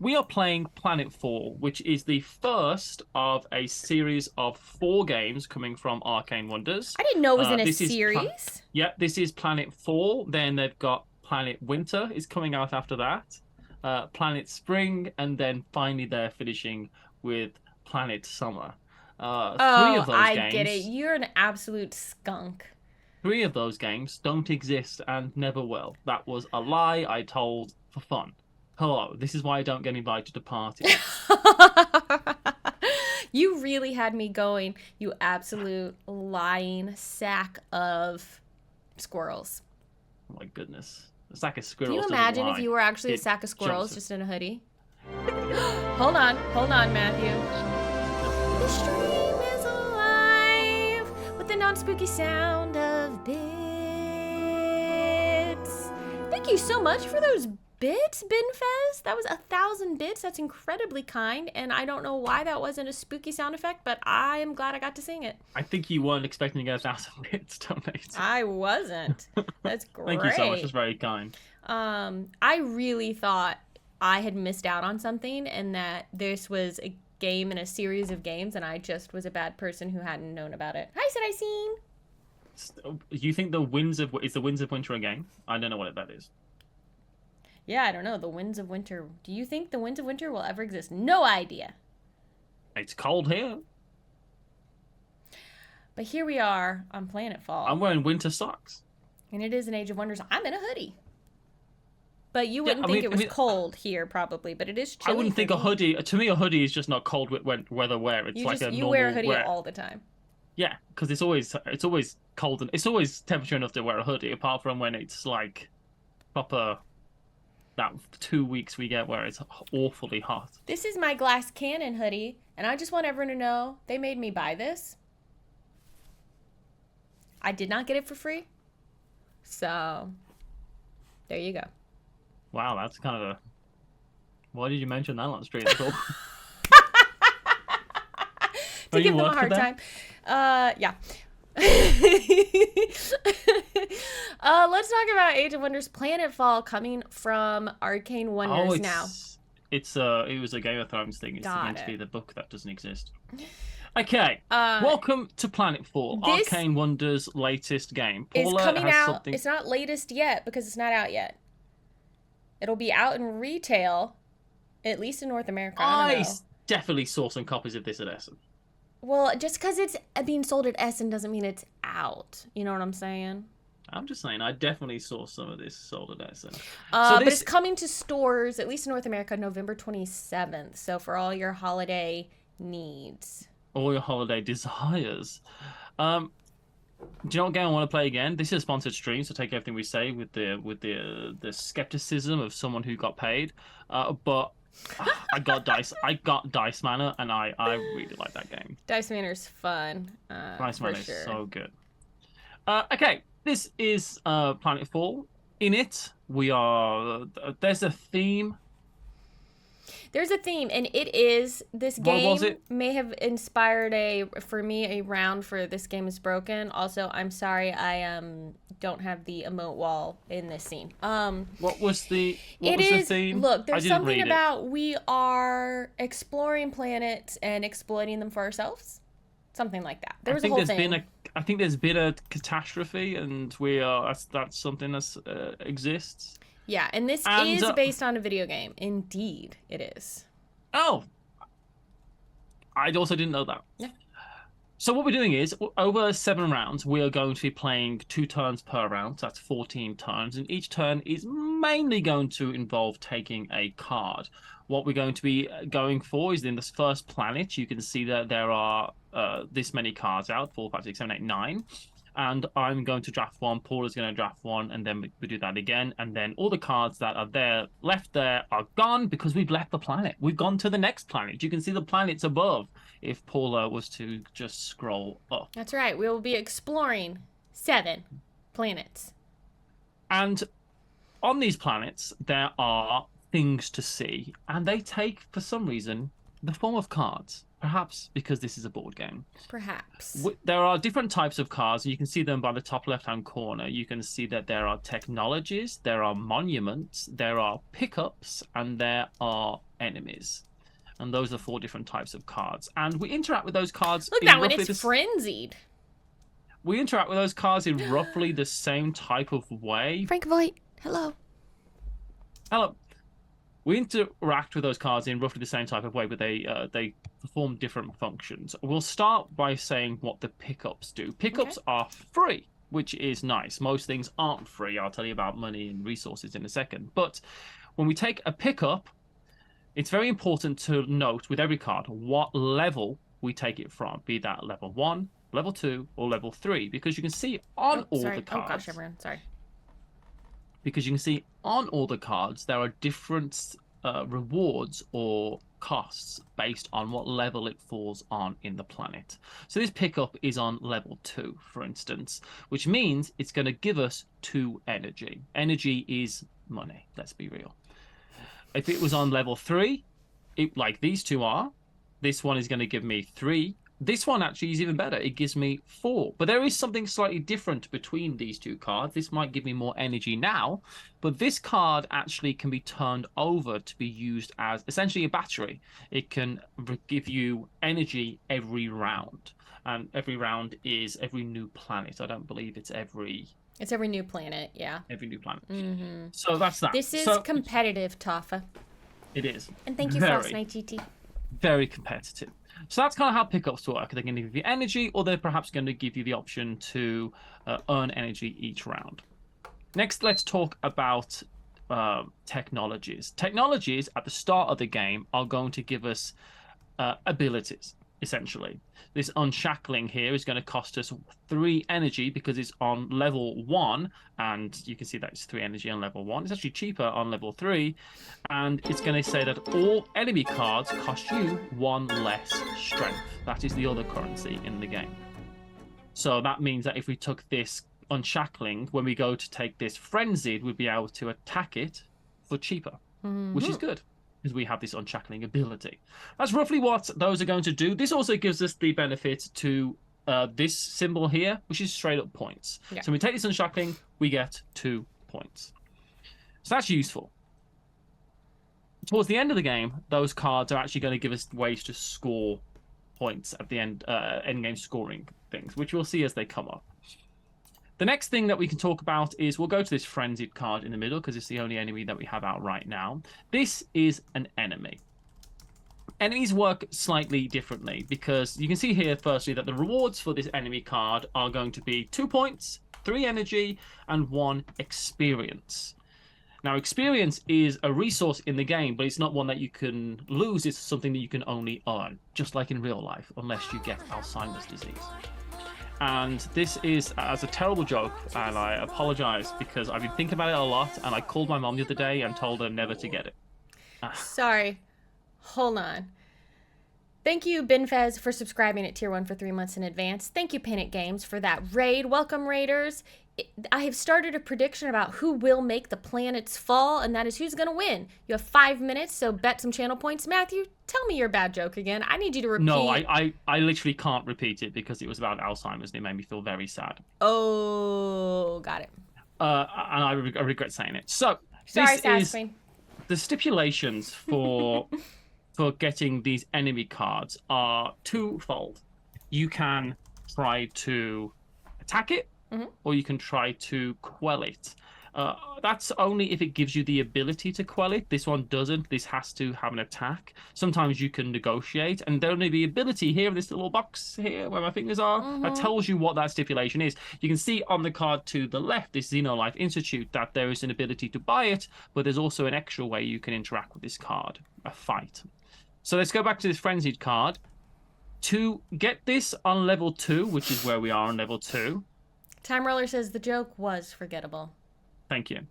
we are playing Planetfall, which is the first of a series of 4 games coming from Arcane Wonders. I didn't know it was in a series. This is Planetfall. Then they've got Planet Winter is coming out after that. Planet Spring, and then finally they're finishing with Planet Summer. 3 of those I games, get it. You're an absolute skunk. 3 of those games don't exist and never will. That was a lie I told for fun. Hello, this is why I don't get invited to parties. You really had me going, you absolute lying sack of squirrels. Oh my goodness. A sack of squirrels. Can you imagine if you were actually a sack of squirrels just in a hoodie? Hold on, Matthew. The stream is alive with the non-spooky sound of bits. Thank you so much for those bits, Binfez. That was 1,000 bits. That's incredibly kind, and I don't know why that wasn't a spooky sound effect, but I am glad I got to sing it. I think you weren't expecting to get 1,000 bits donated. I wasn't. That's great. Thank you so much. That's very kind. I really thought I had missed out on something, and that this was a game in a series of games, and I just was a bad person who hadn't known about it. Hi, said I seen. You think the Winds of Winter a game? I don't know what that is. Yeah, I don't know. The Winds of Winter. Do you think the Winds of Winter will ever exist? No idea. It's cold here. But here we are on Planetfall. I'm wearing winter socks. And it is an Age of Wonders. I'm in a hoodie. But you wouldn't think it was cold here, probably. But it is chilly. I wouldn't think a hoodie. To me, a hoodie is just not cold weather wear. It's like a normal. You wear a hoodie all the time. Yeah, because it's always cold and it's always temperature enough to wear a hoodie. Apart from when it's like proper. That 2 weeks we get where it's awfully hot. This is my glass cannon hoodie, and I just want everyone to know they made me buy this. I did not get it for free. So, there you go. Wow, that's kind of a... Why did you mention that on stream at all? To give them a hard time. Yeah. Let's talk about Age of Wonders Planetfall coming from Arcane Wonders now. It was a Game of Thrones thing. It's meant to be the book that doesn't exist. Okay, welcome to Planetfall, Arcane Wonders' latest game. Paula is coming out. Something... It's not latest yet because it's not out yet. It'll be out in retail, at least in North America. I definitely saw some copies of this at Essen. Well, just because it's being sold at Essen doesn't mean it's out. You know what I'm saying? I'm just saying, I definitely saw some of this sold at Essen. But it's coming to stores, at least in North America, November 27th. So for all your holiday needs. All your holiday desires. Do you know what game I want to play again? This is a sponsored stream, so take everything we say with the skepticism of someone who got paid. But I got Dice Manor, and I really like that game. Dice Manor's fun. Dice Manor is so good. Okay, this is Planetfall. In it, there's a theme. There's a theme, and it is this game may have inspired for me a round for This Game Is Broken. Also, I'm sorry I don't have the emote wall in this scene. What was the theme? Look, there's something about we are exploring planets and exploiting them for ourselves. Something like that. There was a whole thing. I think there's been a catastrophe, and that's something that exists. Yeah, and this is based on a video game. Indeed, it is. Oh! I also didn't know that. Yeah. So what we're doing is, over 7 rounds, we are going to be playing 2 turns per round. So that's 14 turns. And each turn is mainly going to involve taking a card. What we're going to be going for is in this first planet, you can see that there are this many cards out, 4, 5, 6, 7, 8, 9. And I'm going to draft 1, Paula's going to draft 1, and then we do that again. And then all the cards that are left there are gone because we've left the planet. We've gone to the next planet. You can see the planets above if Paula was to just scroll up. That's right. We will be exploring 7 planets. And on these planets, there are things to see. And they take, for some reason, The form of cards. Perhaps because this is a board game. Perhaps. There are different types of cards. You can see them by the top left-hand corner. You can see that there are technologies, there are monuments, there are pickups, and there are enemies. And those are 4 different types of cards. And we interact with those cards. Look, that one is frenzied. We interact with those cards in roughly the same type of way. Frank Voight, hello. Hello. We interact with those cards in roughly the same type of way, but they perform different functions. We'll start by saying what the pickups do. Pickups are free, which is nice. Most things aren't free. I'll tell you about money and resources in a second. But when we take a pickup, it's very important to note with every card what level we take it from, be that level 1, level 2, or level 3, because you can see on all the cards. Oh gosh, everyone, sorry. Because you can see on all the cards there are different rewards or costs based on what level it falls on in the planet. So this pickup is on level 2, for instance, which means it's going to give us 2 energy. Energy is money, let's be real. If it was on level 3, like these 2 are, this one is going to give me 3. This one actually is even better. It gives me 4. But there is something slightly different between these 2 cards. This might give me more energy now, but this card actually can be turned over to be used as essentially a battery. It can give you energy every round. And every round is every new planet. I don't believe it's every... It's every new planet, yeah. Every new planet. So that's that. This is competitive, Toffa. It is. And thank you, Frost Knight GT. Very competitive. So that's kind of how pickups work. They're going to give you energy, or they're perhaps going to give you the option to earn energy each round. Next, let's talk about technologies. Technologies at the start of the game are going to give us abilities, essentially. This unshackling here is going to cost us 3 energy because it's on level 1, and you can see that it's 3 energy on level 1. It's actually cheaper on level 3, and it's going to say that all enemy cards cost you 1 less strength. That is the other currency in the game. So that means that if we took this unshackling, when we go to take this frenzied, we'd be able to attack it for cheaper, which is good, because we have this unshackling ability. That's roughly what those are going to do. This also gives us the benefit to this symbol here, which is straight up points. Yeah. So when we take this unshackling, we get 2 points. So that's useful. Towards the end of the game, those cards are actually going to give us ways to score points at the end game scoring things, which we'll see as they come up. The next thing that we can talk about is we'll go to this frenzied card in the middle because it's the only enemy that we have out right now. This is an enemy. Enemies work slightly differently because you can see here, firstly, that the rewards for this enemy card are going to be 2 points, 3 energy, and 1 experience. Now, experience is a resource in the game, but it's not one that you can lose. It's something that you can only earn, just like in real life, unless you get Alzheimer's disease. And this is as a terrible joke, and I apologize because I've been thinking about it a lot, and I called my mom the other day and told her never to get it. Sorry. Hold on. Thank you, Binfez, for subscribing at Tier 1 for 3 months in advance. Thank you, Panic Games, for that raid. Welcome, Raiders. I have started a prediction about who will make the planets fall, and that is who's going to win. You have 5 minutes, so bet some channel points. Matthew, tell me your bad joke again. I need you to repeat. No, I literally can't repeat it because it was about Alzheimer's, and it made me feel very sad. Oh, got it. And I regret saying it. So, sorry, this Sass is Queen. The stipulations for for getting these enemy cards are twofold. You can try to attack it, or you can try to quell it. That's only if it gives you the ability to quell it. This one doesn't. This has to have an attack. Sometimes you can negotiate, and only the ability here in this little box here where my fingers are, that tells you what that stipulation is. You can see on the card to the left, this Xenolife Institute, that there is an ability to buy it, but there's also an extra way you can interact with this card, a fight. So let's go back to this Frenzied card. To get this on level 2, which is where we are on level 2. Time Roller says the joke was forgettable. Thank you.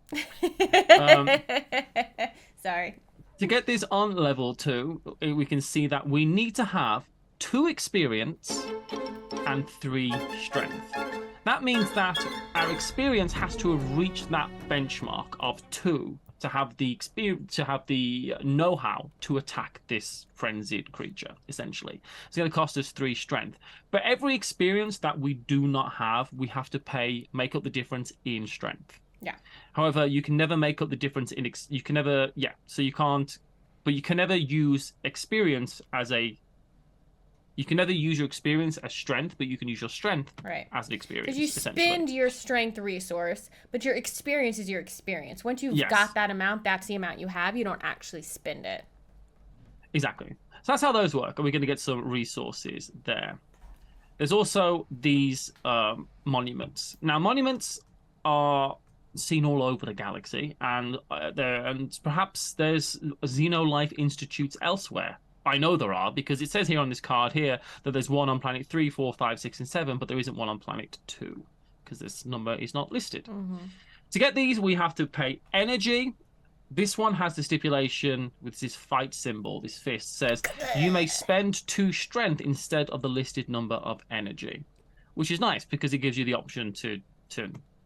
Sorry. To get this on level 2, we can see that we need to have 2 experience and 3 strength. That means that our experience has to have reached that benchmark of 2 to have the experience, to have the know-how to attack this frenzied creature. Essentially, it's going to cost us 3 strength. But every experience that we do not have, we have to make up the difference in strength. Yeah. However, you can never make up the difference in you can never so you can't, but you can never use experience as a. You can never use your experience as strength, but you can use your strength as an experience. Because you spend your strength resource, but your experience is your experience. Once you've got that amount, that's the amount you have. You don't actually spend it. Exactly. So that's how those work. And we're going to get some resources there. There's also these monuments. Now, monuments are seen all over the galaxy, and perhaps there's Xenolife Institutes elsewhere. I know there are, because it says here on this card here that there's one on planet 3, 4, 5, 6, and 7, but there isn't one on planet 2 because this number is not listed. To get these, we have to pay energy. This one has the stipulation with this fight symbol, this fist, says you may spend 2 strength instead of the listed number of energy, which is nice because it gives you the option to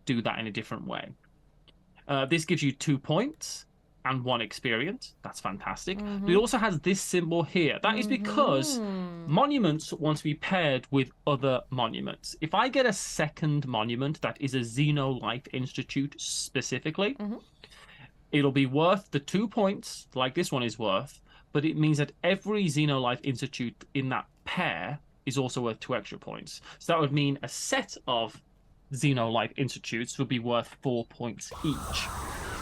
do that in a different way. This gives you 2 points and 1 experience. That's fantastic. But it also has this symbol here. That is because monuments want to be paired with other monuments. If I get a second monument that is a Xenolife Institute specifically, it'll be worth the 2 points, like this one is worth, but it means that every Xenolife Institute in that pair is also worth 2 extra points. So that would mean a set of Xenolife Institutes would be worth 4 points each.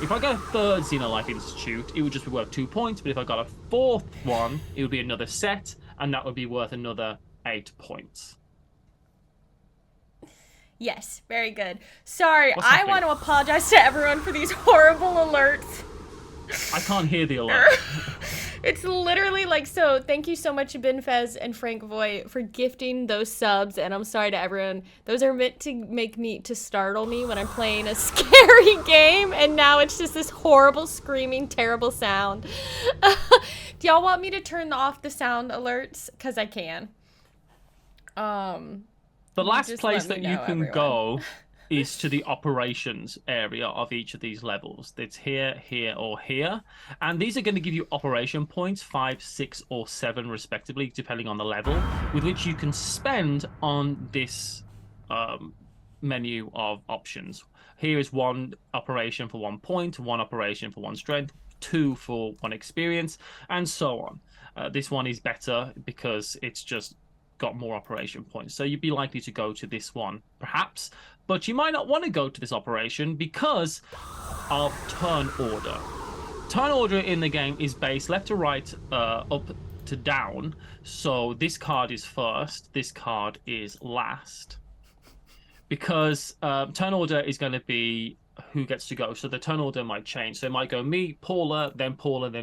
If I got a third Xenolife Institute, it would just be worth 2 points, but if I got a fourth one, it would be another set, and that would be worth another 8 points. Yes, very good. Sorry, I want to apologize to everyone for these horrible alerts. I can't hear the alert. It's literally like, so thank you so much, Binfez and Frank Voigt, for gifting those subs, and I'm sorry to everyone. Those are meant to startle me when I'm playing a scary game, and now it's just this horrible, screaming, terrible sound. Do y'all want me to turn off the sound alerts? Because I can. The last place that you can go is to the operations area of each of these levels. It's here, here, or here. And these are going to give you operation points, 5, 6, or 7, respectively, depending on the level, with which you can spend on this menu of options. Here is 1 operation for 1 point, 1 operation for 1 strength, 2 for 1 experience, and so on. This one is better because it's just got more operation points. So you'd be likely to go to this one, perhaps, but you might not want to go to this operation because of turn order. Turn order in the game is based left to right, up to down. So this card is first, this card is last. Because turn order is going to be who gets to go. So the turn order might change. So it might go me, Paula, then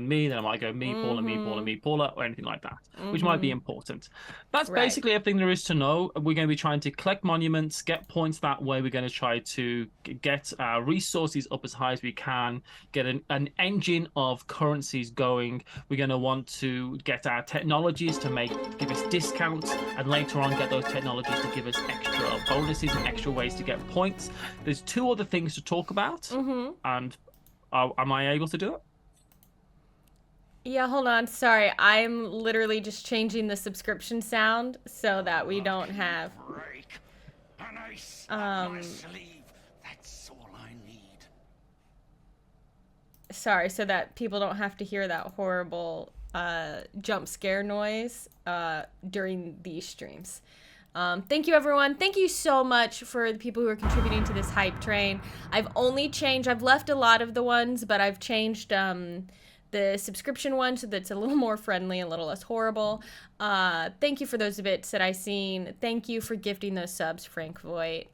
me, then it might go me, Paula, me, Paula, me, Paula, or anything like that, which might be important. That's basically everything there is to know. We're going to be trying to collect monuments, get points that way. We're going to try to get our resources up as high as we can, get an engine of currencies going. We're going to want to get our technologies to give us discounts, and later on get those technologies to give us extra bonuses and extra ways to get points. There's 2 other things to talk about, and am I able to do it? Yeah, hold on. Sorry, I'm literally just changing the subscription sound so that we don't have. That's all I need. Sorry, so that people don't have to hear that horrible jump scare noise during these streams. Thank you, everyone. Thank you so much for the people who are contributing to this hype train. I've left a lot of the ones, but I've changed the subscription one so that it's a little more friendly, a little less horrible. Thank you for those bits that I've seen. Thank you for gifting those subs, Frank Voigt.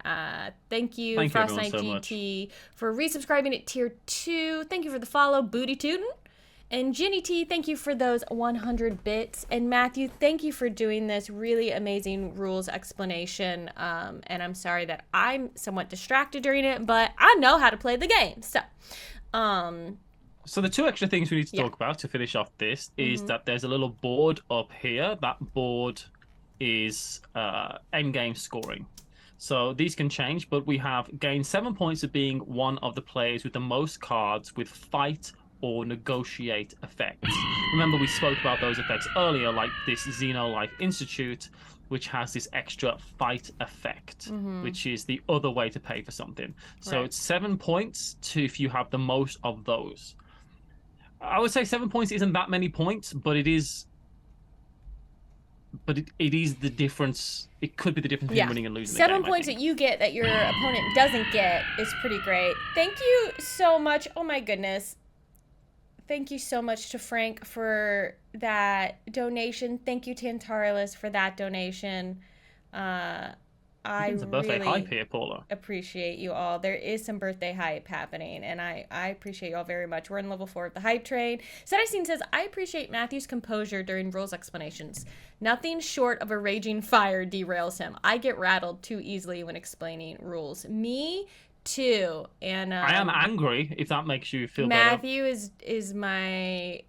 Thank you Frost Knight GT, for resubscribing at tier 2. Thank you for the follow, Booty Tootin'. And Ginny T, thank you for those 100 bits. And Matthew, thank you for doing this really amazing rules explanation. And I'm sorry that I'm somewhat distracted during it, but I know how to play the game. So the 2 extra things we need to talk about to finish off this is that there's a little board up here. That board is endgame scoring. So these can change, but we have gained 7 points of being one of the players with the most cards with fight or negotiate effects. Remember, we spoke about those effects earlier, like this Xenolife Institute, which has this extra fight effect, which is the other way to pay for something. So it's 7 points to if you have the most of those. I would say 7 points isn't that many points, but it is. But it is the difference. It could be the difference between winning and losing. 7 points that you get that your opponent doesn't get is pretty great. Thank you so much. Oh my goodness. Thank you so much to Frank for that donation. Thank you, Tantarlis, for that donation. I a birthday really hype here, Paula. Appreciate you all. There is some birthday hype happening, and I appreciate you all very much. We're in level 4 of the hype train. Sedicine says, I appreciate Matthew's composure during rules explanations. Nothing short of a raging fire derails him. I get rattled too easily when explaining rules. Me too. And I am angry, if that makes you feel Matthew better. is my...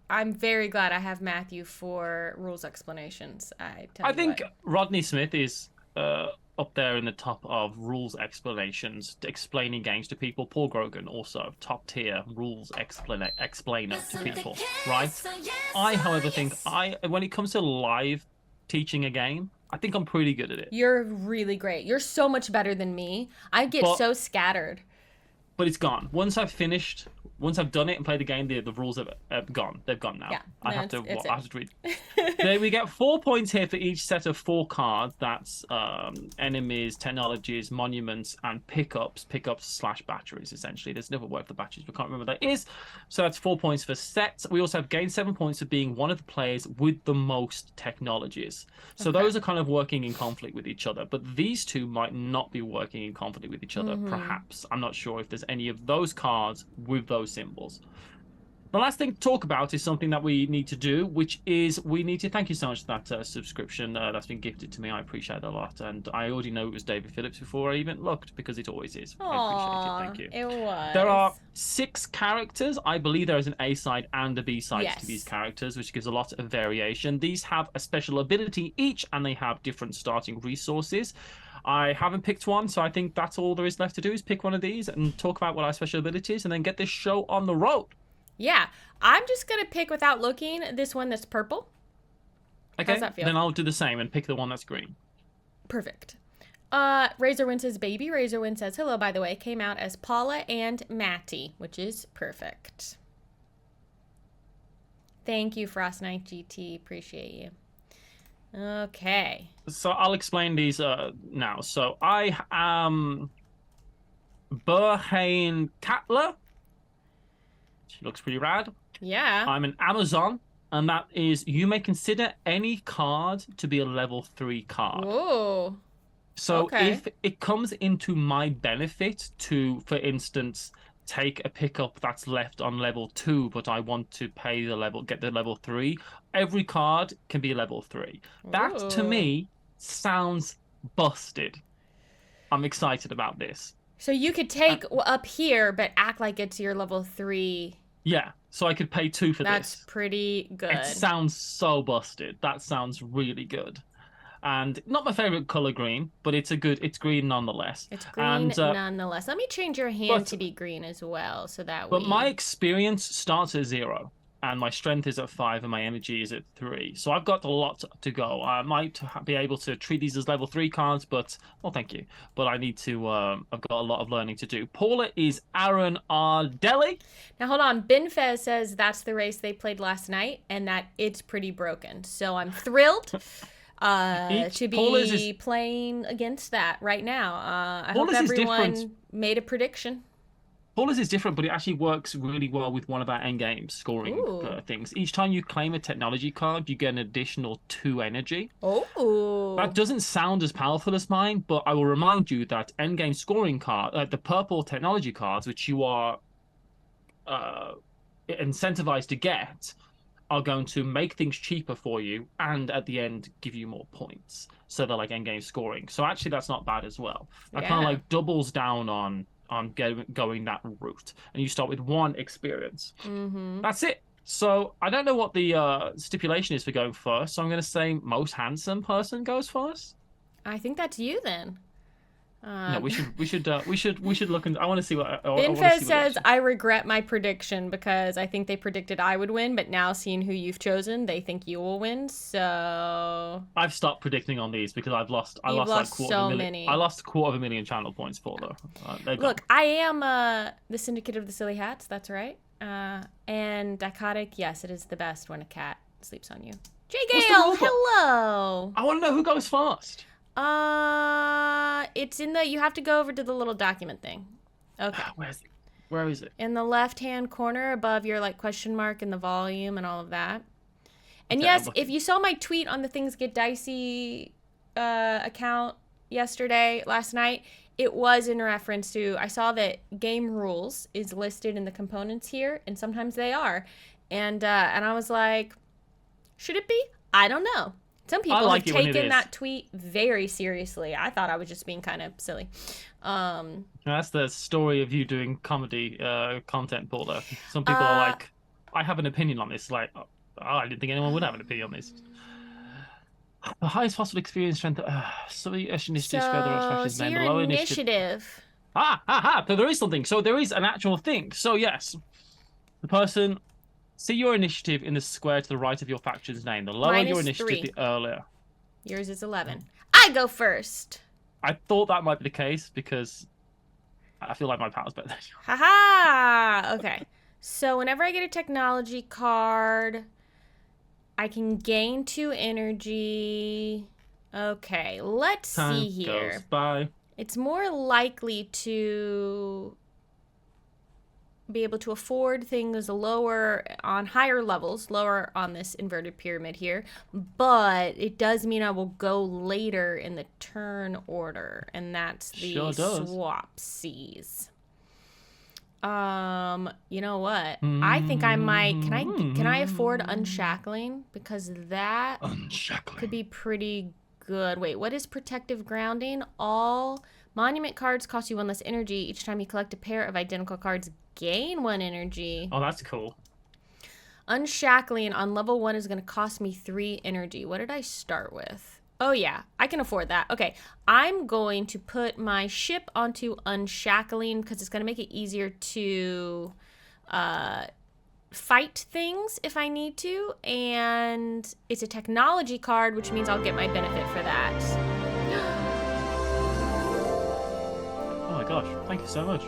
I'm very glad I have Matthew for rules explanations. I think Rodney Smith is... up there in the top of rules explanations, explaining games to people. Paul Grogan, also top tier rules explainer to people, right? I, however, think when it comes to live teaching a game, I think I'm pretty good at it. You're really great. You're so much better than me. I get so scattered. But it's gone. Once I've done it and played the game, the rules have gone. They've gone now. Yeah, I have to read. There we get 4 points here for each set of 4 cards. That's enemies, technologies, monuments, and pickups. Pickups/batteries, essentially. There's another word for batteries, but I can't remember what that is. So that's 4 points for sets. We also have gained 7 points for being one of the players with the most technologies. So those are kind of working in conflict with each other. But these two might not be working in conflict with each other, perhaps. I'm not sure if there's any of those cards with those symbols. The last thing to talk about is something that we need to do, which is we need to thank you so much for that subscription that's been gifted to me. I appreciate it a lot, and I already know it was David Phillips before I even looked, because it always is. Aww, I appreciate it. Thank you. It was. There are 6 characters. I believe there is an A side and a B side to these characters, which gives a lot of variation. These have a special ability each, and they have different starting resources. I haven't picked one, so I think that's all there is left to do is pick one of these and talk about what our special ability is, and then get this show on the road. Yeah, I'm just going to pick without looking this one that's purple. Okay, how's that feel? Then I'll do the same and pick the one that's green. Perfect. Razorwind says, Baby Razorwind says, hello, by the way, came out as Paula and Matty, which is perfect. Thank you, Frost Knight GT. Appreciate you. Okay. So I'll explain these now. So I am Burhane Katla. She looks pretty rad. Yeah. I'm an Amazon, and that is you may consider any card to be a level 3 card. Ooh. So if it comes into my benefit to, for instance, take a pickup that's left on level 2, but I want to pay get the level 3, every card can be level 3. That, to me, sounds busted. I'm excited about this. So you could take up here, but act like it's your level 3. Yeah, so I could pay 2 for this. That's pretty good. It sounds so busted. That sounds really good. And not my favorite color, green, but it's green nonetheless. It's green nonetheless. Let me change your hand to be green as well, so that But my experience starts at 0, and my strength is at 5, and my energy is at 3. So I've got a lot to go. I might be able to treat these as level 3 cards, but well, thank you. But I need to. I've got a lot of learning to do. Paula is Aaron Ardelli. Now hold on. Binfez says that's the race they played last night, and that it's pretty broken. So I'm thrilled. To be playing against that right now. I hope everyone made a prediction. Paula's is different, but it actually works really well with one of our endgame scoring things. Each time you claim a technology card, you get an additional 2 energy. Oh. That doesn't sound as powerful as mine, but I will remind you that endgame scoring card, the purple technology cards, which you are incentivized to get, are going to make things cheaper for you and at the end give you more points. So they're like endgame scoring. So actually that's not bad as well. That kind of like doubles down on going that route. And you start with 1 experience. That's it. So I don't know what the stipulation is for going first. So I'm going to say most handsome person goes first. I think that's you then. No, we should look into. I want to see what. Binfez says, I regret my prediction because I think they predicted I would win, but now seeing who you've chosen, they think you will win. So I've stopped predicting on these because I've lost. I lost like many. I lost $250,000 channel points for though. Look, I am the Syndicate of the Silly Hats. That's right. And Dichotic, yes, it is the best when a cat sleeps on you. J Gale, hello. I want to know who goes first. It's in the. You have to go over to the little document thing. Okay. Where is it? In the left-hand corner above your like question mark and the volume and all of that. And yes, if you saw my tweet on the Things Get Dicey account last night, it was in reference to. I saw that game rules is listed in the components here, and sometimes they are, and I was like, should it be? I don't know. Some people have taken that tweet very seriously. I thought I was just being kind of silly. That's the story of you doing comedy content, Paula. Some people are like, I have an opinion on this. Like, I didn't think anyone would have an opinion on this. The highest possible experience strength. So your initiative initiative. So there is something. So there is an actual thing. So yes, the person. See your initiative in the square to the right of your faction's name. The lower your initiative, the earlier. Yours is 11. I go first. I thought that might be the case because I feel like my power's better than yours. Haha! Okay. So whenever I get a technology card, I can gain 2 energy. Okay, let's see here. Goes by. It's more likely to be able to afford things on higher levels, lower on this inverted pyramid here, but it does mean I will go later in the turn order, and that's the swapsies. You know what? I think I might. Can I afford unshackling? Because that could be pretty good. Wait, what is protective grounding? All monument cards cost you 1 less energy. Each time you collect a pair of identical cards, gain 1 energy. Oh, that's cool. Unshackling on level 1 is going to cost me 3 energy. What did I start with? Oh, yeah. I can afford that. Okay. I'm going to put my ship onto unshackling because it's going to make it easier to fight things if I need to. And it's a technology card, which means I'll get my benefit for that. Oh, my gosh. Thank you so much.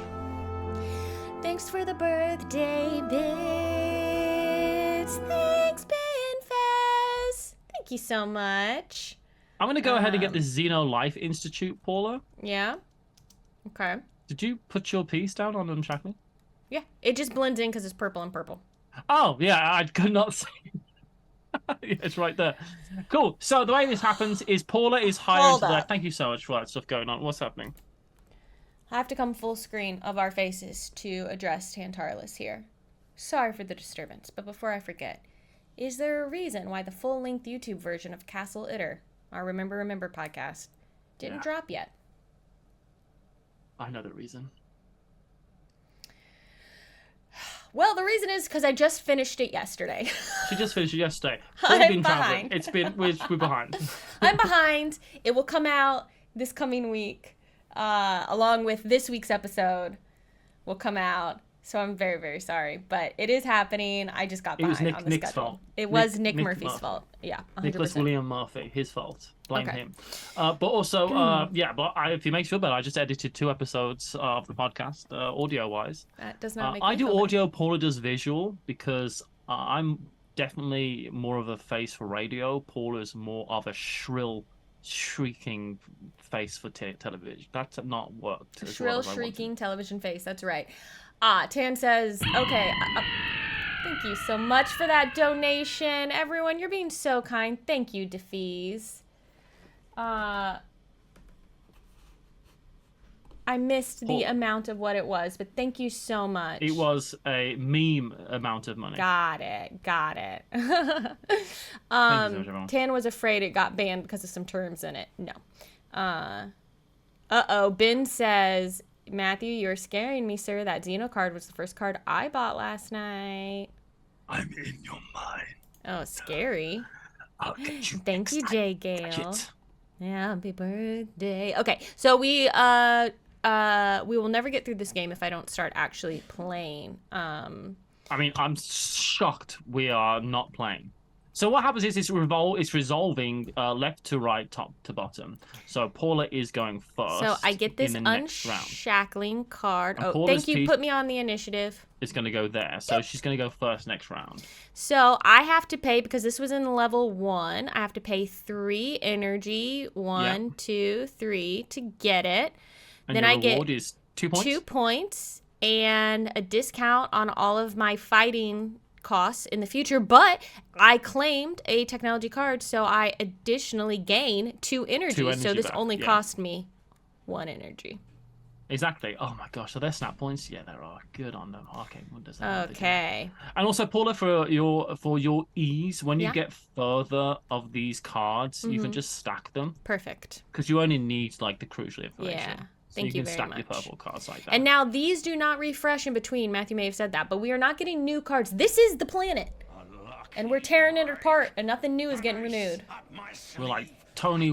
Thanks for the birthday bits. Thanks, Binfez. Thank you so much. I'm going to go ahead and get the Xeno Life Institute, Paula. Yeah. Okay. Did you put your piece down on Unshackling? Yeah. It just blends in because it's purple and purple. Oh, yeah. I could not see. Yeah, it's right there. Cool. So the way this happens is Paula is higher to the left. Thank you so much for that stuff going on. What's happening? I have to come full screen of our faces to address Tantarlis here. Sorry for the disturbance, but before I forget, is there a reason why the full-length YouTube version of Castle Itter, our Remember podcast, didn't drop yet? I know the reason. Well, the reason is because I just finished it yesterday. She just finished it yesterday. I'm behind. We're behind. I'm behind. It will come out this coming week. Along with this week's episode will come out. So I'm very, very sorry. But it is happening. I just got behind on the Nick's schedule. fault. It was Nick Murphy's fault. Yeah, 100%. Nicholas William Murphy. His fault. Blame him. But also, if it makes you feel better, I just edited 2 episodes of the podcast, audio-wise. That does not make I do feel audio, Paula does visual, because I'm definitely more of a face for radio. Paula's more of a shrill, shrieking face for television. That's not worked. Shrill, shrieking television face. That's right. Tan says, okay, thank you so much for that donation. Everyone, you're being so kind. Thank you, Defease. I missed the amount of what it was, but thank you so much. It was a meme amount of money. Got it. Tan was afraid it got banned because of some terms in it. No. Ben says, Matthew, you're scaring me, sir. That Xeno card was the first card I bought last night. I'm in your mind. Oh, scary. I'll get you. Thank you, J. Gale. Happy birthday. Okay, so we will never get through this game if I don't start actually playing. I mean, I'm shocked we are not playing. So what happens is it's resolving left to right, top to bottom. So Paula is going first. So I get this in the next round. unshackling card. And oh, Paula's thank you. Put me on the initiative. It's going to go there. So she's going to go first next round. So I have to pay, because this was in level 1, I have to pay 3 energy. 1, 2, 3 to get it. And then your I reward get is 2 points? 2 points and a discount on all of my fighting costs in the future, but I claimed a technology card, so I additionally gain 2 energy. 2 energy so this back, only cost me 1 energy. Exactly. Oh my gosh, are there snap points? Yeah, there are. Good on them. Arcane wonders. Okay. And also, Paula, for your ease, when you get further of these cards, you can just stack them. Perfect. Because you only need like the crucial information. Yeah. So Thank you can very stack much. your purple cards like that. And now these do not refresh in between. Matthew may have said that, but we are not getting new cards. This is the planet. And we're tearing it apart, and nothing new is getting renewed. We're like Tony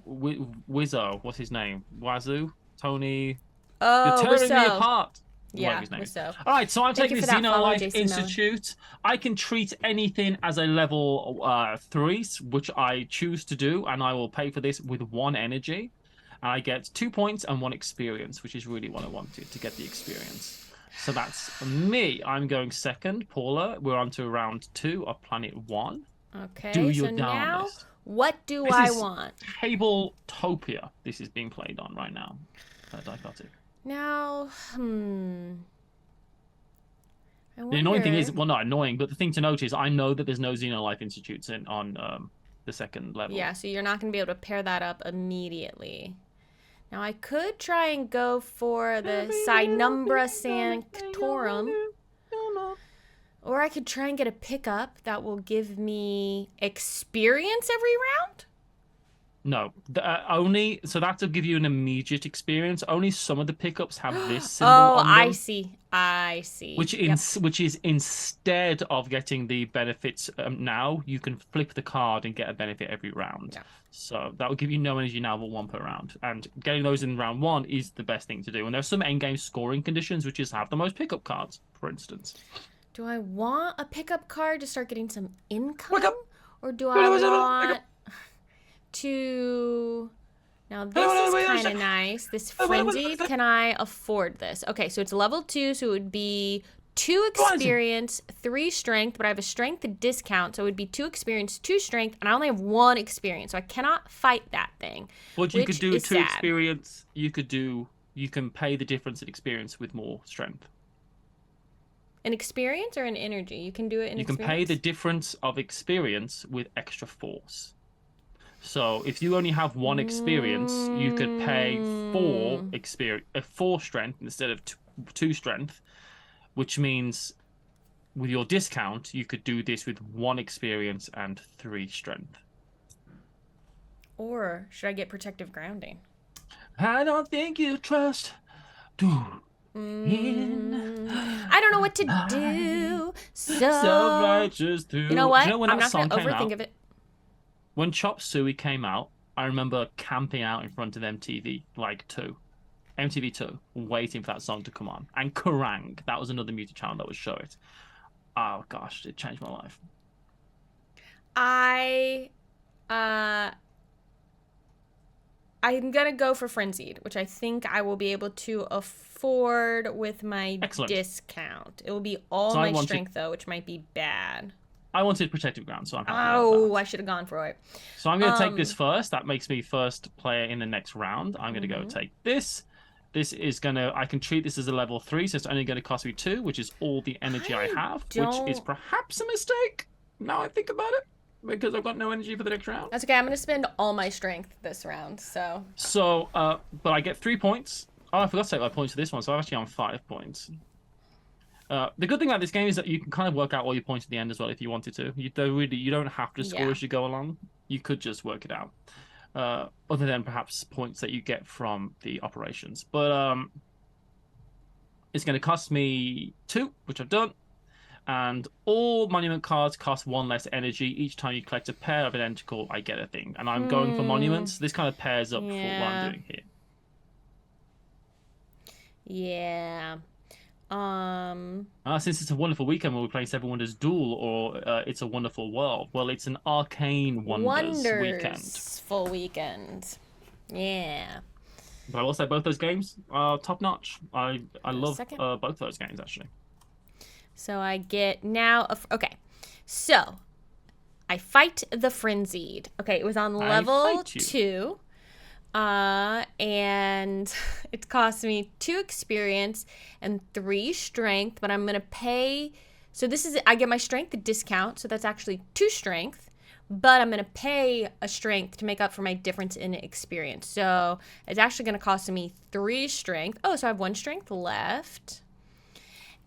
Wizzo. What's his name? Wazoo? Tony. Oh, you're tearing me apart. Yeah, so. All right, so I'm taking the Xenolife Jason Institute. I can treat anything as a level 3, which I choose to do, and I will pay for this with 1 energy. I get 2 points and 1 experience, which is really what I wanted, to get the experience. So that's me. I'm going second. Paula, we're on to round 2 of Planet 1. Okay, do your so now, list. What do I want? Tabletopia. This is being played on right now. Dichotic. Now, The annoying thing is, well, not annoying, but the thing to note is I know that there's no Xenolife Institutes on the second level. Yeah, so you're not going to be able to pair that up immediately. Now, I could try and go for the Cynumbra Sanctorum. Or I could try and get a pickup that will give me experience every round? No, only so that'll give you an immediate experience. Only some of the pickups have this symbol on them. I see. Which is instead of getting the benefits now, you can flip the card and get a benefit every round. Yeah. So that will give you no energy now, but 1 per round. And getting those in round 1 is the best thing to do. And there's some endgame scoring conditions, which is have the most pickup cards, for instance. Do I want a pickup card to start getting some income, or do I want to... Now, this is kind of nice. This Frenzied, can I afford this? Okay, so it's level 2, so it would be 2 experience, 3 strength, but I have a strength discount, so it would be 2 experience, 2 strength, and I only have 1 experience, so I cannot fight that thing. Well, you could do 2 experience. You can pay the difference in experience with more strength. An experience or an energy? You can do it in experience? You can pay the difference of experience with extra force. So if you only have 1 experience, you could pay 4 strength instead of 2 strength, which means with your discount, you could do this with 1 experience and 3 strength. Or should I get protective grounding? I don't think you trust. Dude. I don't know what to do. So righteous too. You know what? I'm not going to overthink of it. When Chop Suey came out, I remember camping out in front of MTV, MTV 2, waiting for that song to come on. And Kerrang! That was another music channel that would show it. Oh gosh, it changed my life. I'm gonna go for Frenzied, which I think I will be able to afford with my discount. It will be all my strength though, which might be bad. I wanted protective ground, so I'm happy. Oh, I should have gone for it. So I'm going to take this first. That makes me first player in the next round. I'm going to go take this. This is going to... I can treat this as a level 3, so it's only going to cost me 2, which is all the energy I have, which is perhaps a mistake, now I think about it, because I've got no energy for the next round. That's okay. I'm going to spend all my strength this round, so... But I get 3 points. Oh, I forgot to take my points for this one, so I'm actually on 5 points. The good thing about this game is that you can kind of work out all your points at the end as well if you wanted to. You don't have to score as you go along. You could just work it out. Other than perhaps points that you get from the operations. But it's going to cost me 2, which I've done. And all monument cards cost 1 less energy. Each time you collect a pair of identical, I get a thing. And I'm going for monuments. This kind of pairs up for what I'm doing here. Yeah. Since it's a wonderful weekend where we're playing Seven Wonders Duel or It's a Wonderful World, well, it's an Arcane Wonders weekend. Full weekend. Yeah. But I will say both those games are top notch. I love both those games actually. So I get now. Okay, so I fight the frenzied. Okay, it was on level 2, and it cost me 2 experience and 3 strength. But I'm gonna pay. So this is I get my strength discount. So that's actually 2 strength. But I'm gonna pay a strength to make up for my difference in experience. So it's actually gonna cost me 3 strength. Oh, so I have 1 strength left.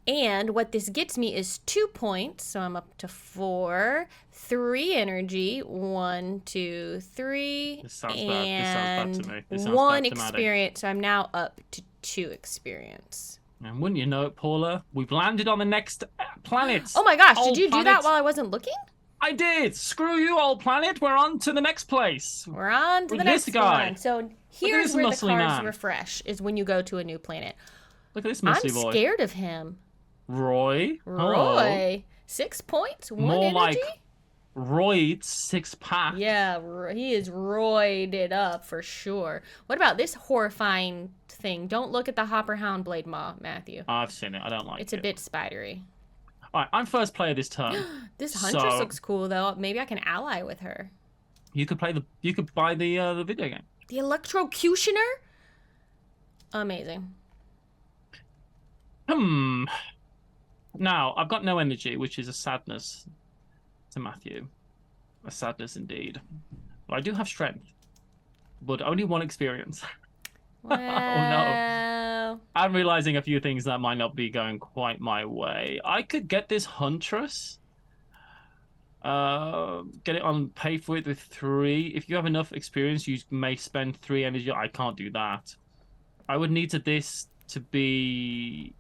And what this gets me is 2 points, so I'm up to 4, 3 energy, 1, 2, 3, this sounds bad to me. This sounds 1 experience, so I'm now up to 2 experience. And wouldn't you know it, Paula, we've landed on the next planet. Oh my gosh, did you do that while I wasn't looking? I did! Screw you, old planet, we're on to the next place. We're on to the next one. So here's where the cards refresh, is when you go to a new planet. Look at this muscly boy. I'm scared of him. Roy. Roy. 6 points, 1 More energy. Like Royed 6-pack. Yeah, he is roided up for sure. What about this horrifying thing? Don't look at the Hopper Hound Blade Maw, Matthew. I've seen it. I don't like it. It's a bit spidery. All right, I'm first player this turn. This Huntress looks cool though. Maybe I can ally with her. You could play You could buy the video game. The Electrocutioner. Amazing. Now, I've got no energy, which is a sadness to Matthew. A sadness indeed. But I do have strength. But only 1 experience. Well... Oh no. I'm realizing a few things that might not be going quite my way. I could get this Huntress. Get it on, pay for it with 3. If you have enough experience, you may spend 3 energy. I can't do that. I would need this to be...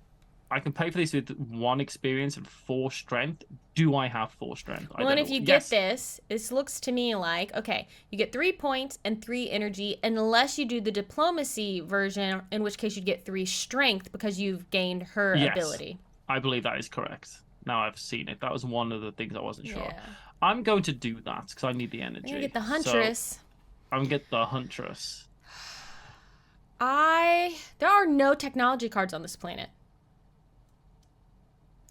I can pay for this with 1 experience and 4 strength. Do I have 4 strength? Well, and if you get this looks to me like, okay, you get 3 points and 3 energy, unless you do the diplomacy version, in which case you'd get 3 strength because you've gained her ability. I believe that is correct. Now I've seen it. That was one of the things I wasn't sure. Yeah. I'm going to do that because I need the energy. You get the Huntress. So I'm going to get the Huntress. There are no technology cards on this planet.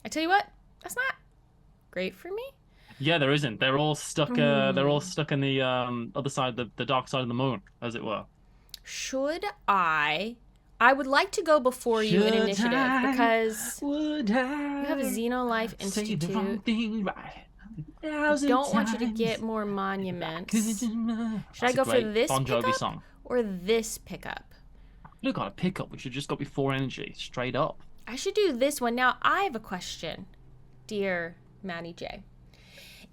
I tell you what, that's not great for me. Yeah, there isn't. They're all stuck. They're all stuck in the other side, the dark side of the moon, as it were. Should I would like to go before you in initiative because you have a Xenolife Institute. I don't want you to get more monuments. Should I go for this pickup or this pickup? You got a pickup. We should just go before energy, straight up. I should do this one. Now, I have a question, dear Maddie J.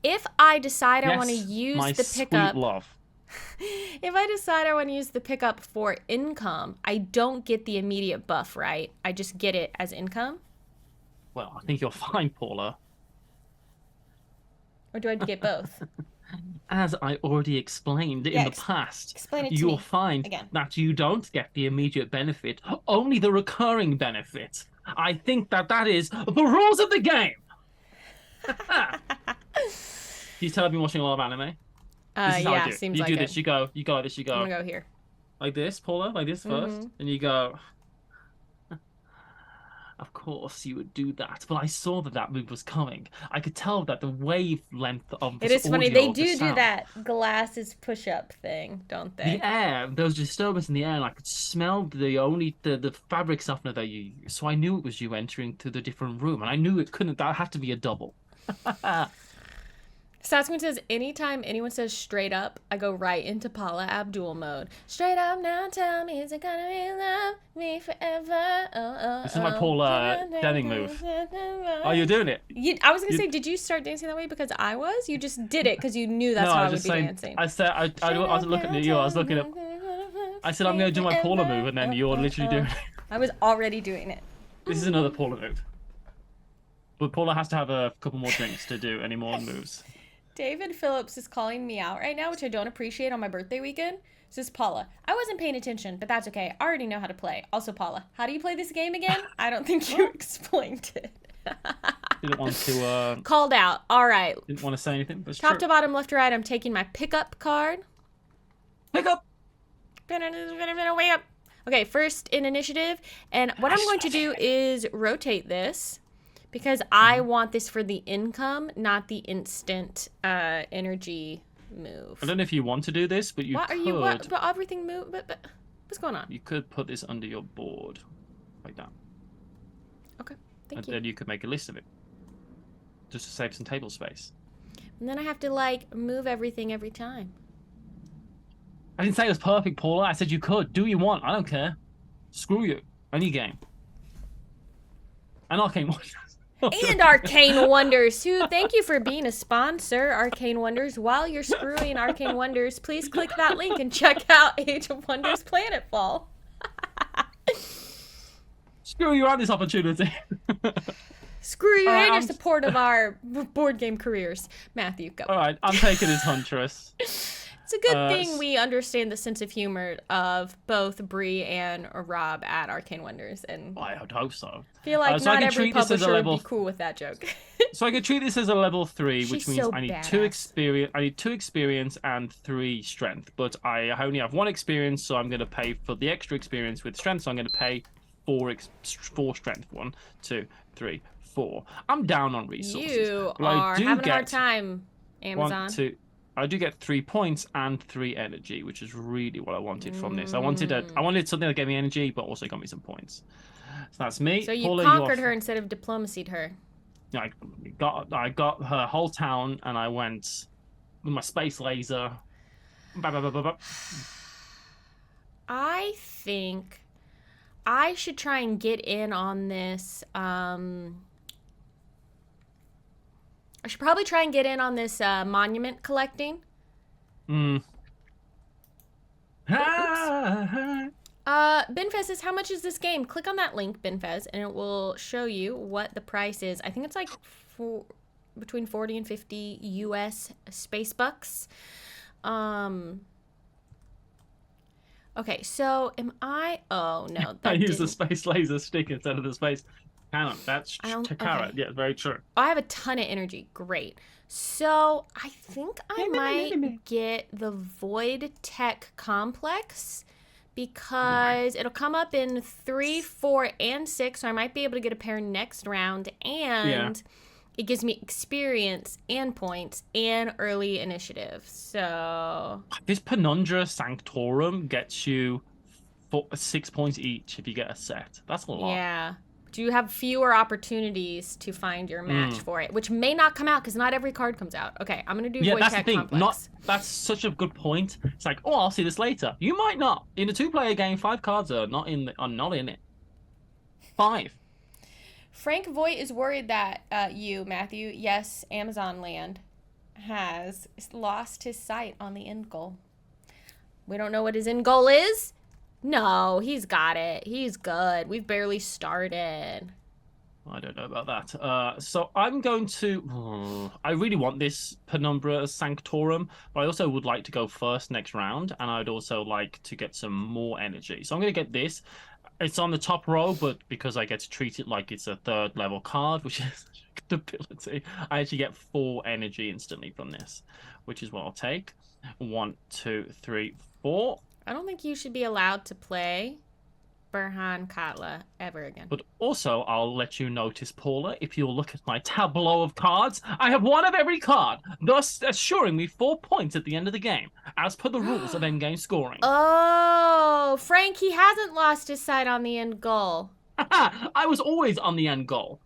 If I decide I want to use the pickup... Sweet love. If I decide I want to use the pickup for income, I don't get the immediate buff, right? I just get it as income? Well, I think you're fine, Paula. Or do I get both? As I already explained in the past, you'll find that you don't get the immediate benefit, only the recurring benefit. I think that is the rules of the game. You tell I've been watching a lot of anime. This is how I do it. Seems you like do this, you go like this, you go. I'm gonna go here. Like this, Paula, like this first, and you go. Of course you would do that, but I saw that move was coming. I could tell that the wavelength of this It is funny, audio, they do that glasses push-up thing, don't they? The air, there was disturbance in the air, and I could smell the fabric softener that you used. So I knew it was you entering to the different room, and I knew that had to be a double. Statsman says, anytime anyone says straight up, I go right into Paula Abdul mode. Straight up now, tell me, is it gonna be love me forever? This is my Paula Deming move. Oh, you're doing it? I was gonna say, did you start dancing that way because I was? You just did it because you knew that's how I would be dancing. I said, I was looking at you, I was looking up. I said, I'm gonna do my Paula move, and then you're literally doing it. I was already doing it. This is another Paula move. But Paula has to have a couple more drinks to do any more moves. David Phillips is calling me out right now, which I don't appreciate on my birthday weekend. This is Paula. I wasn't paying attention, but that's okay. I already know how to play. Also, Paula, how do you play this game again? I don't think you explained it. Didn't want to... Called out. All right. Didn't want to say anything, but top to bottom, left to right, I'm taking my pickup card. Pick up! Way up. Okay, first in initiative. And what I'm going to do is rotate this. Because I want this for the income, not the instant energy move. I don't know if you want to do this, but you could. But everything move. But what's going on? You could put this under your board, like that. Okay, thank you. And then you could make a list of it, just to save some table space. And then I have to like move everything every time. I didn't say it was perfect, Paula. I said you could. Do what you want. I don't care. Screw you. Any game. And Arcane Wonders. And Arcane Wonders, who, thank you for being a sponsor, Arcane Wonders. While you're screwing Arcane Wonders, please click that link and check out Age of Wonders Planetfall. Screw you on this opportunity. Screw you and your support of our board game careers. Matthew, go. All right, I'm taking his Huntress. It's a good thing we understand the sense of humor of both Bree and Rob at Arcane Wonders, and I would hope so. I feel like not every publisher would be cool with that joke. So I could treat this as a level 3, which means I need badass. 2 experience. I need 2 experience and 3 strength, but I only have 1 experience, so I'm going to pay for the extra experience with strength. So I'm going to pay 4 strength. 1, 2, 3, 4. I'm down on resources. You are having a hard time, Amazon. 1, 2. I do get 3 points and 3 energy, which is really what I wanted from this. I wanted something that gave me energy, but also got me some points. So that's me. So you Paula, conquered her instead of diplomacyi'd her. I got her whole town, and I went with my space laser. I think I should try and get in on this. I should probably try and get in on this monument collecting. Benfez says, how much is this game? Click on that link, Benfez, and it will show you what the price is. I think it's like between 40 and 50 US space bucks. Okay, so am I... Oh, no. I used the space laser stick instead of the space cannon. That's Takara. Okay. Yeah, very true. I have a ton of energy. Great. So I think I might get the Void Tech Complex because it'll come up in 3, 4, and 6. So I might be able to get a pair next round. And it gives me experience and points and early initiative. So this Penumbra Sanctorum gets you 6 points each if you get a set. That's a lot. Yeah. But you have fewer opportunities to find your match for it, which may not come out because not every card comes out. Okay, I'm going to do Void Tech Complex. That's such a good point. It's like, oh, I'll see this later. You might not. In a 2-player game, 5 cards are not in it. 5. Frank Voight is worried that you, Matthew, yes, Amazon Land, has lost his sight on the end goal. We don't know what his end goal is. No, he's got it. He's good. We've barely started. I don't know about that. So I'm going to... I really want this Penumbra Sanctorum, but I also would like to go first next round, and I'd also like to get some more energy. So I'm going to get this. It's on the top row, but because I get to treat it like it's a 3rd level card, which is a good ability, I actually get 4 energy instantly from this, which is what I'll take. 1, 2, 3, 4. I don't think you should be allowed to play Burhan Katla ever again. But also, I'll let you notice, Paula, if you'll look at my tableau of cards, I have 1 of every card, thus assuring me 4 points at the end of the game, as per the rules of endgame scoring. Oh, Frank, he hasn't lost his sight on the end goal. I was always on the end goal.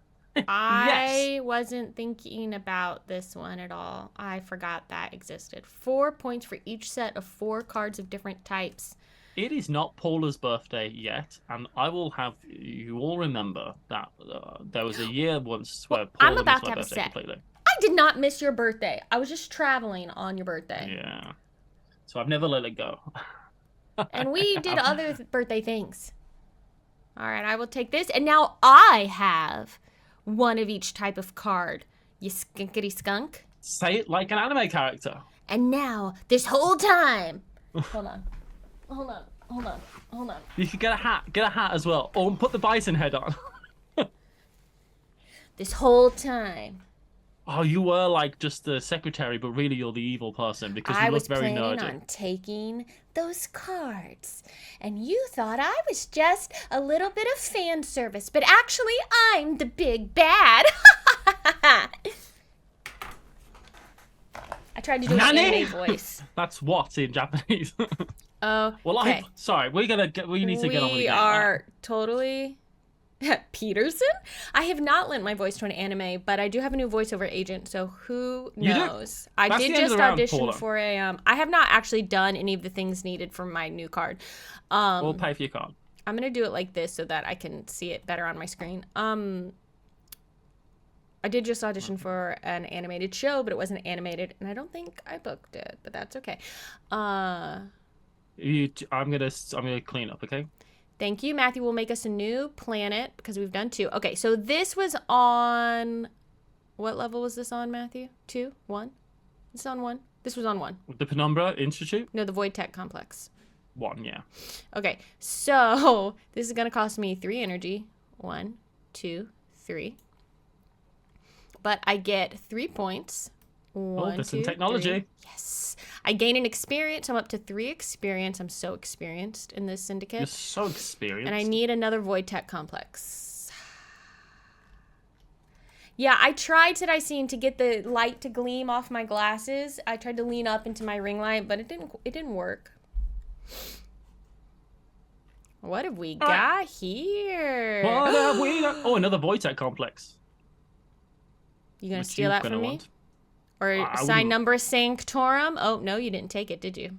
I wasn't thinking about this one at all. I forgot that existed. 4 points for each set of 4 cards of different types. It is not Paula's birthday yet, and I will have you all remember that there was a year once where Paula missed my birthday completely. I did not miss your birthday. I was just traveling on your birthday. Yeah. So I've never let it go. And we did other birthday things. All right, I will take this. And now I have one of each type of card. You skinkity skunk. Say it like an anime character. And now, this whole time. Hold on. You could get a hat. Get a hat as well. Or put the bison head on. This whole time. Oh, you were like just the secretary, but really you're the evil person because you look very nerdy. I was planning on taking those cards, and you thought I was just a little bit of fan service, but actually I'm the big bad. I tried to do an anime voice. That's what in Japanese. Oh, well, okay. Sorry, we need to get on with the game. We are totally Peterson. I have not lent my voice to an anime, but I do have a new voiceover agent, so who knows? I did just audition for a. I have not actually done any of the things needed for my new card. We'll pay for your card. I'm gonna do it like this so that I can see it better on my screen. I did just audition for an animated show, but it wasn't animated, and I don't think I booked it, but that's okay. I'm gonna clean up, okay? Thank you. Matthew will make us a new planet because we've done 2. Okay, so this was on... What level was this on, Matthew? 2? 1? This is on 1? This was on 1. The Penumbra Institute? No, the Void Tech Complex. 1, yeah. Okay, so this is going to cost me 3 energy. 1, 2, 3. But I get 3 points. 1, this 2, in technology. 3. Yes. I gain an experience. I'm up to 3 experience. I'm so experienced in this syndicate. You're so experienced. And I need another Void Tech Complex. Yeah, I tried Tadaisine to get the light to gleam off my glasses. I tried to lean up into my ring light, but it didn't work. What have we got here? What have we got? Oh, another Void Tech Complex. You gonna steal that from me? Or sign number Sanctorum? Oh, no, you didn't take it, did you?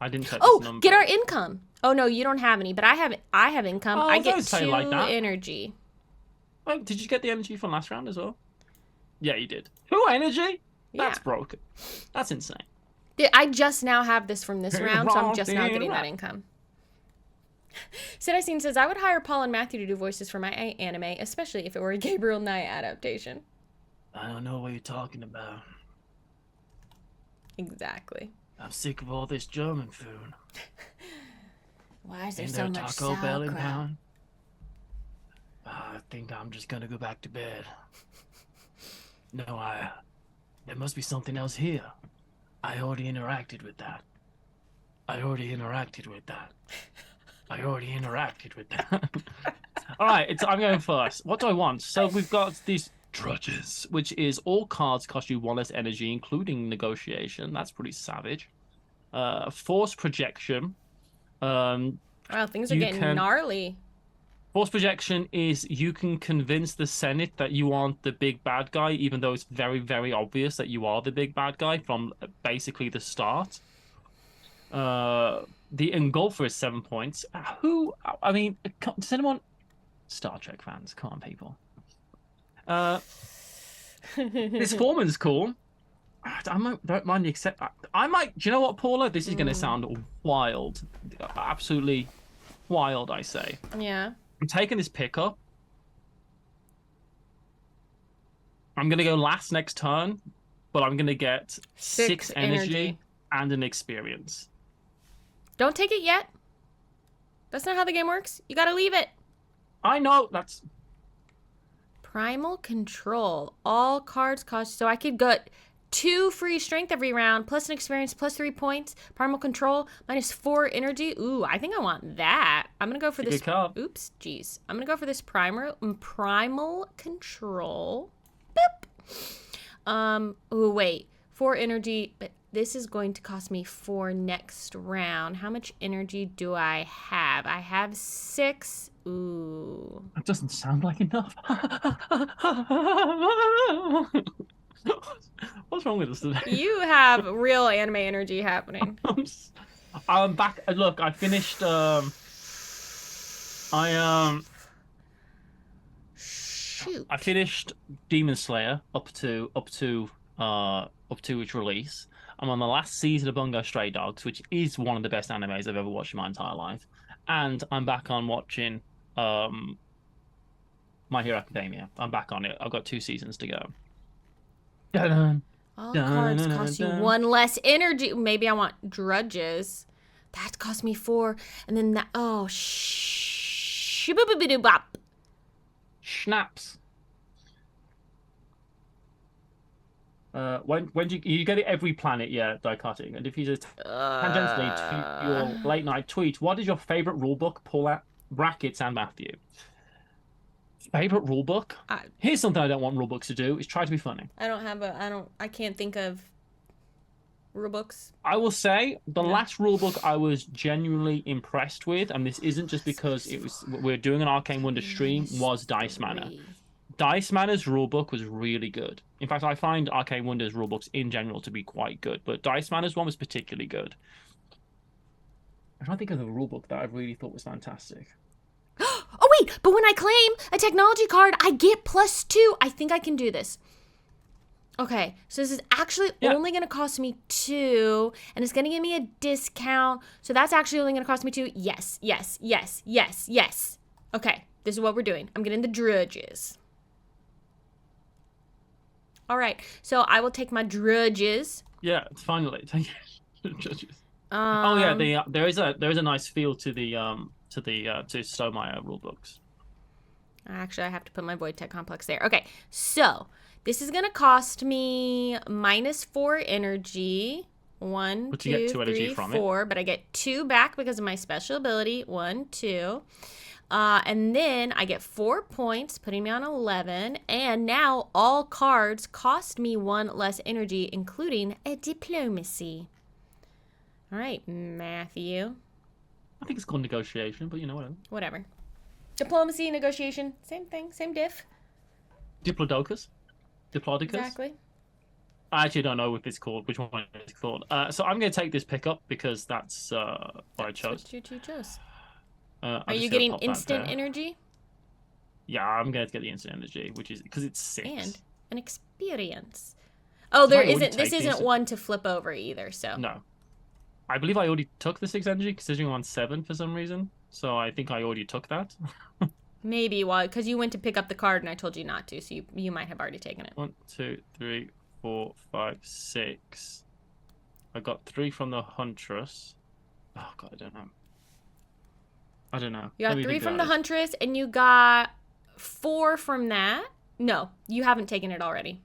I didn't take this number. Get our income. Oh, no, you don't have any, but I have income. Oh, I get 2 like energy. Oh, did you get the energy from last round as well? Yeah, you did. 2 energy? That's broken. That's insane. I just now have this from this round, so I'm just now getting that income. Sidicine says, I would hire Paul and Matthew to do voices for my anime, especially if it were a Gabriel Knight adaptation. I don't know what you're talking about. Exactly. I'm sick of all this German food. Why is there so much Taco Bell in sauerkraut? town? I think I'm just gonna go back to bed. No, there must be something else here. I already interacted with that. All right, I'm going first. What do I want? So we've got these drudges, which is all cards cost you 1 less energy, including negotiation. That's pretty savage. Force projection. Wow, things are getting gnarly. Force projection is you can convince the Senate that you aren't the big bad guy, even though it's very, very obvious that you are the big bad guy from basically the start. The Engulfer is 7 points. I mean, does anyone... Star Trek fans, come on, people. This foreman's cool. Don't mind the except. I might. Do you know what, Paula? This is going to sound wild, absolutely wild. I say. Yeah. I'm taking this pickup. I'm going to go last next turn, but I'm going to get 6 energy and an experience. Don't take it yet. That's not how the game works. You got to leave it. I know. That's. Primal Control. All cards cost... So I could get 2 free strength every round, plus an experience, plus 3 points. Primal Control, minus 4 energy. Ooh, I think I want that. I'm going to go for this... Oops, jeez. I'm going to go for this Primal Control. Boop. Ooh, wait. 4 energy, but this is going to cost me 4 next round. How much energy do I have? I have 6... Ooh. That doesn't sound like enough. What's wrong with us today? You have real anime energy happening. I'm back. Look, I finished. Shoot. I finished Demon Slayer up to its release. I'm on the last season of Bungo Stray Dogs, which is one of the best animes I've ever watched in my entire life. And I'm back on watching My Hero Academia. I'm back on it. I've got 2 seasons to go. Dun, All dun, cards dun, cost you dun. 1 less energy. Maybe I want Drudges. That cost me 4. And then that. Oh, bop. Schnapps. When you get it every planet, yeah, dichotic. And if you just tangentially to your late night tweet, what is your favorite rulebook? Paula, brackets, and Matthew. Favorite rulebook? Here's something I don't want rulebooks to do: is try to be funny. I can't think of rulebooks. I will say the last rulebook I was genuinely impressed with, and this isn't just because we're doing an Arcane Wonder stream, was Dice Manor. Dice Manor's rulebook was really good. In fact, I find Arcane Wonder's rulebooks in general to be quite good, but Dice Manor's one was particularly good. I'm trying to think of the rulebook that I really thought was fantastic. Oh wait, but when I claim a technology card, I get +2. I think I can do this. Okay, so this is actually only going to cost me 2, and it's going to give me a discount. So that's actually only going to cost me 2. Yes, yes, yes, yes, yes. Okay, this is what we're doing. I'm getting the Drudges. All right, so I will take my Drudges. Yeah, finally take Drudges. Oh yeah, there is a nice feel to the Stonemaier rulebooks. Actually, I have to put my Void Tech Complex there. Okay, so this is gonna cost me -4 energy. 1, but 2, you get 2 energy 3, from 4, but I get 2 back because of my special ability. 1, 2. And then I get 4 points, putting me on 11. And now all cards cost me 1 less energy, including a diplomacy. All right, Matthew. I think it's called negotiation, but you know whatever. Whatever. Diplomacy, negotiation, same thing, same diff. Diplodocus? Diplodocus? Exactly. I actually don't know what it's called, which one it's called. So I'm going to take this pickup because that's what I chose. What you chose. Are you getting instant energy? Yeah, I'm going to get the instant energy, which is because it's 6. And an experience. Oh, this isn't one to flip over either, so. No. I believe I already took the 6 energy, considering I'm on 7 for some reason. So I think I already took that. Maybe, because you went to pick up the card and I told you not to, so you might have already taken it. 1, 2, 3, 4, 5, 6. I got 3 from the Huntress. Oh god, I don't know. You got 3 from the Huntress, and you got 4 from that. No, you haven't taken it already,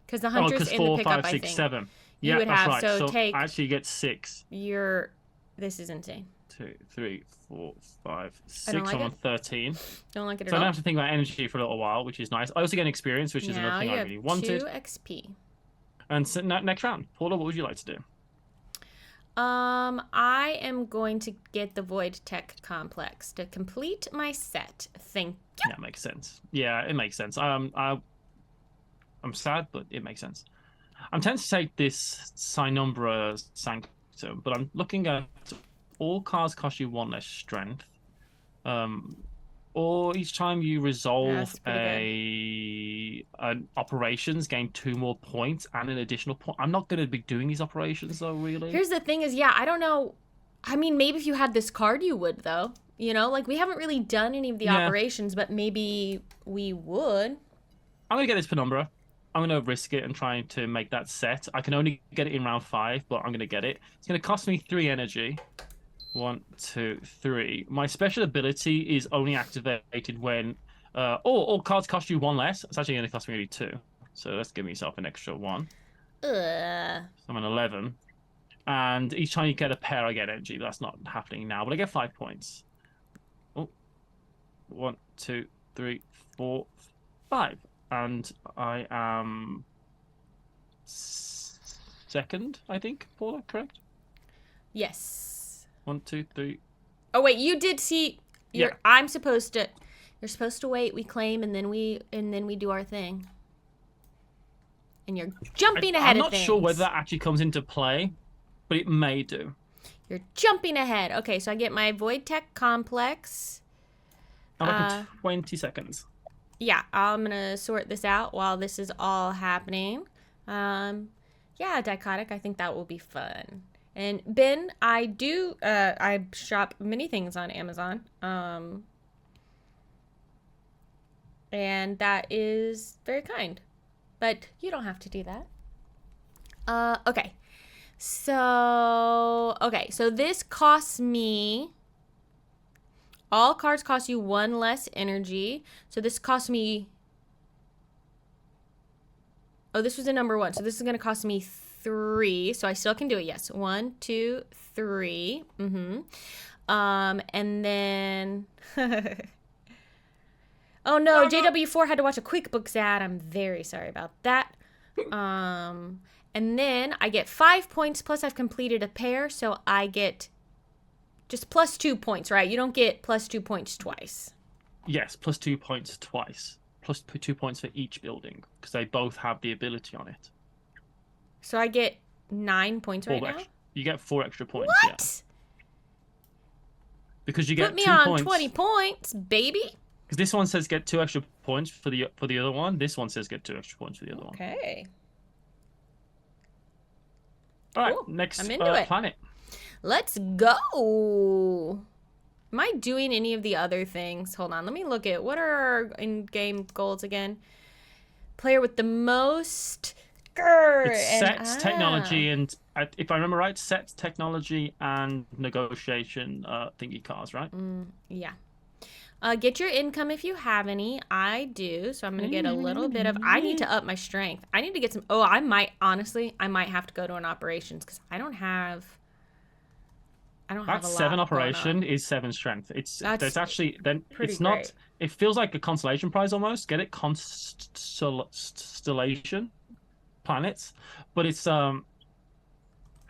because the Huntress in the pickup, 5, 6, 7. Yeah, you would that's have. Right. So take. I actually get 6. This is insane. 2, 3, 4, 5, 6. I don't like I'm on 13. Don't like it at all. So I don't have to think about energy for a little while, which is nice. I also get an experience, which is another thing I really wanted. 2 XP. And so next round, Paula, what would you like to do? I am going to get the Void Tech Complex to complete my set. Thank you. Yeah, makes sense. Yeah, it makes sense. I'm sad, but it makes sense. I'm tempted to take this Sinumbra Sanctum, but I'm looking at all cards cost you 1 less strength. Or each time you resolve an operations, gain 2 more points and an additional point. I'm not going to be doing these operations though, really. Here's the thing is, I don't know. I mean, maybe if you had this card, you would though. You know, like we haven't really done any of the operations, but maybe we would. I'm going to get this Penumbra. I'm going to risk it and try to make that set. I can only get it in round 5, but I'm going to get it. It's going to cost me 3 energy. 1, 2, 3. My special ability is only activated when all cards cost you 1 less. It's actually going to cost me only 2. So let's give myself an extra 1. So I'm on 11. And each time you get a pair, I get energy. But that's not happening now. But I get 5 points. Oh, 1, 2, 3, 4, 5. And I am second, I think, Paula, correct? Yes. 1, 2, 3. Oh wait, you did see. I'm supposed to. You're supposed to wait. We claim, and then we do our thing. And you're jumping ahead of things. I'm not sure whether that actually comes into play, but it may do. You're jumping ahead. Okay, so I get my Void Tech Complex. I'm like 20 seconds. Yeah, I'm gonna sort this out while this is all happening. Yeah, Dichotic, I think that will be fun. And Ben, I shop many things on Amazon. And that is very kind. But you don't have to do that. Okay. So this costs me... All cards cost you 1 less energy. So this costs me... Oh, this was a number 1. So this is going to cost me 3. So I still can do it. Yes. 1, 2, 3. And then... Oh no, JW4 had to watch a QuickBooks ad. I'm very sorry about that. And then I get 5 points plus I've completed a pair. So I get just plus 2 points, right? You don't get plus 2 points twice. Yes, plus 2 points twice. Plus 2 points for each building because they both have the ability on it. So I get 9 points right now? You get 4 extra points. What? Yeah. Because you get 2 points. Put me on 20 points, baby. Because this one says get 2 extra points for the other one. This one says get 2 extra points for the other one. Okay. All right, next I'm into it. planet. Let's go. Am I doing any of the other things? Hold on, let me look at what are our in-game goals again. Player with the most... It's sets, technology, and if I remember right, sets, technology, and negotiation thingy cards, right? Yeah. Get your income if you have any. I do, so I'm going to get a little bit of... I need to up my strength. I need to get some... Oh, I might have to go to an operations because I don't have a lot. That's 7 operation is 7 strength. There's actually... Then it's not... Great. It feels like a constellation prize almost. Get it? Constellation planets. But it's... Come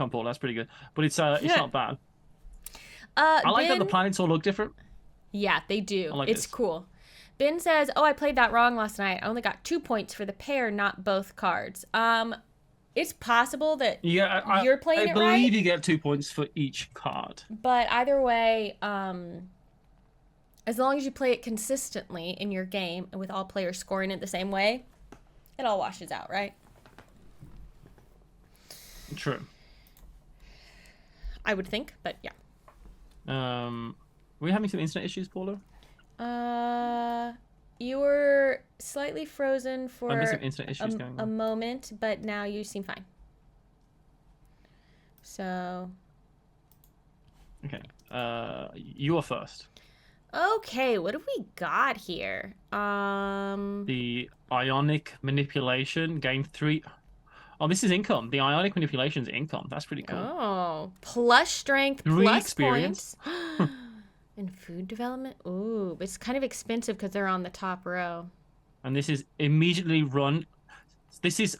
on, Paul, that's pretty good. But it's not bad. I like that the planets all look different. Yeah, they do. Like it's this. cool. Ben says, "Oh, I played that wrong last night. I only got 2 points for the pair, not both cards." It's possible that you're playing it right. I believe you get 2 points for each card. But either way, as long as you play it consistently in your game and with all players scoring it the same way, it all washes out, right? True. I would think, but yeah. Are we having some internet issues, Paula? You were slightly frozen for some internet issues going on. A moment, but now you seem fine. So. Okay. You are first. Okay, what have we got here? The ionic manipulation gain 3. Oh, this is income. The ionic manipulation is income. That's pretty cool. Oh, plus strength, 3 plus experience. Points. And food development? Ooh, but it's kind of expensive because they're on the top row. And this is immediately run. This is...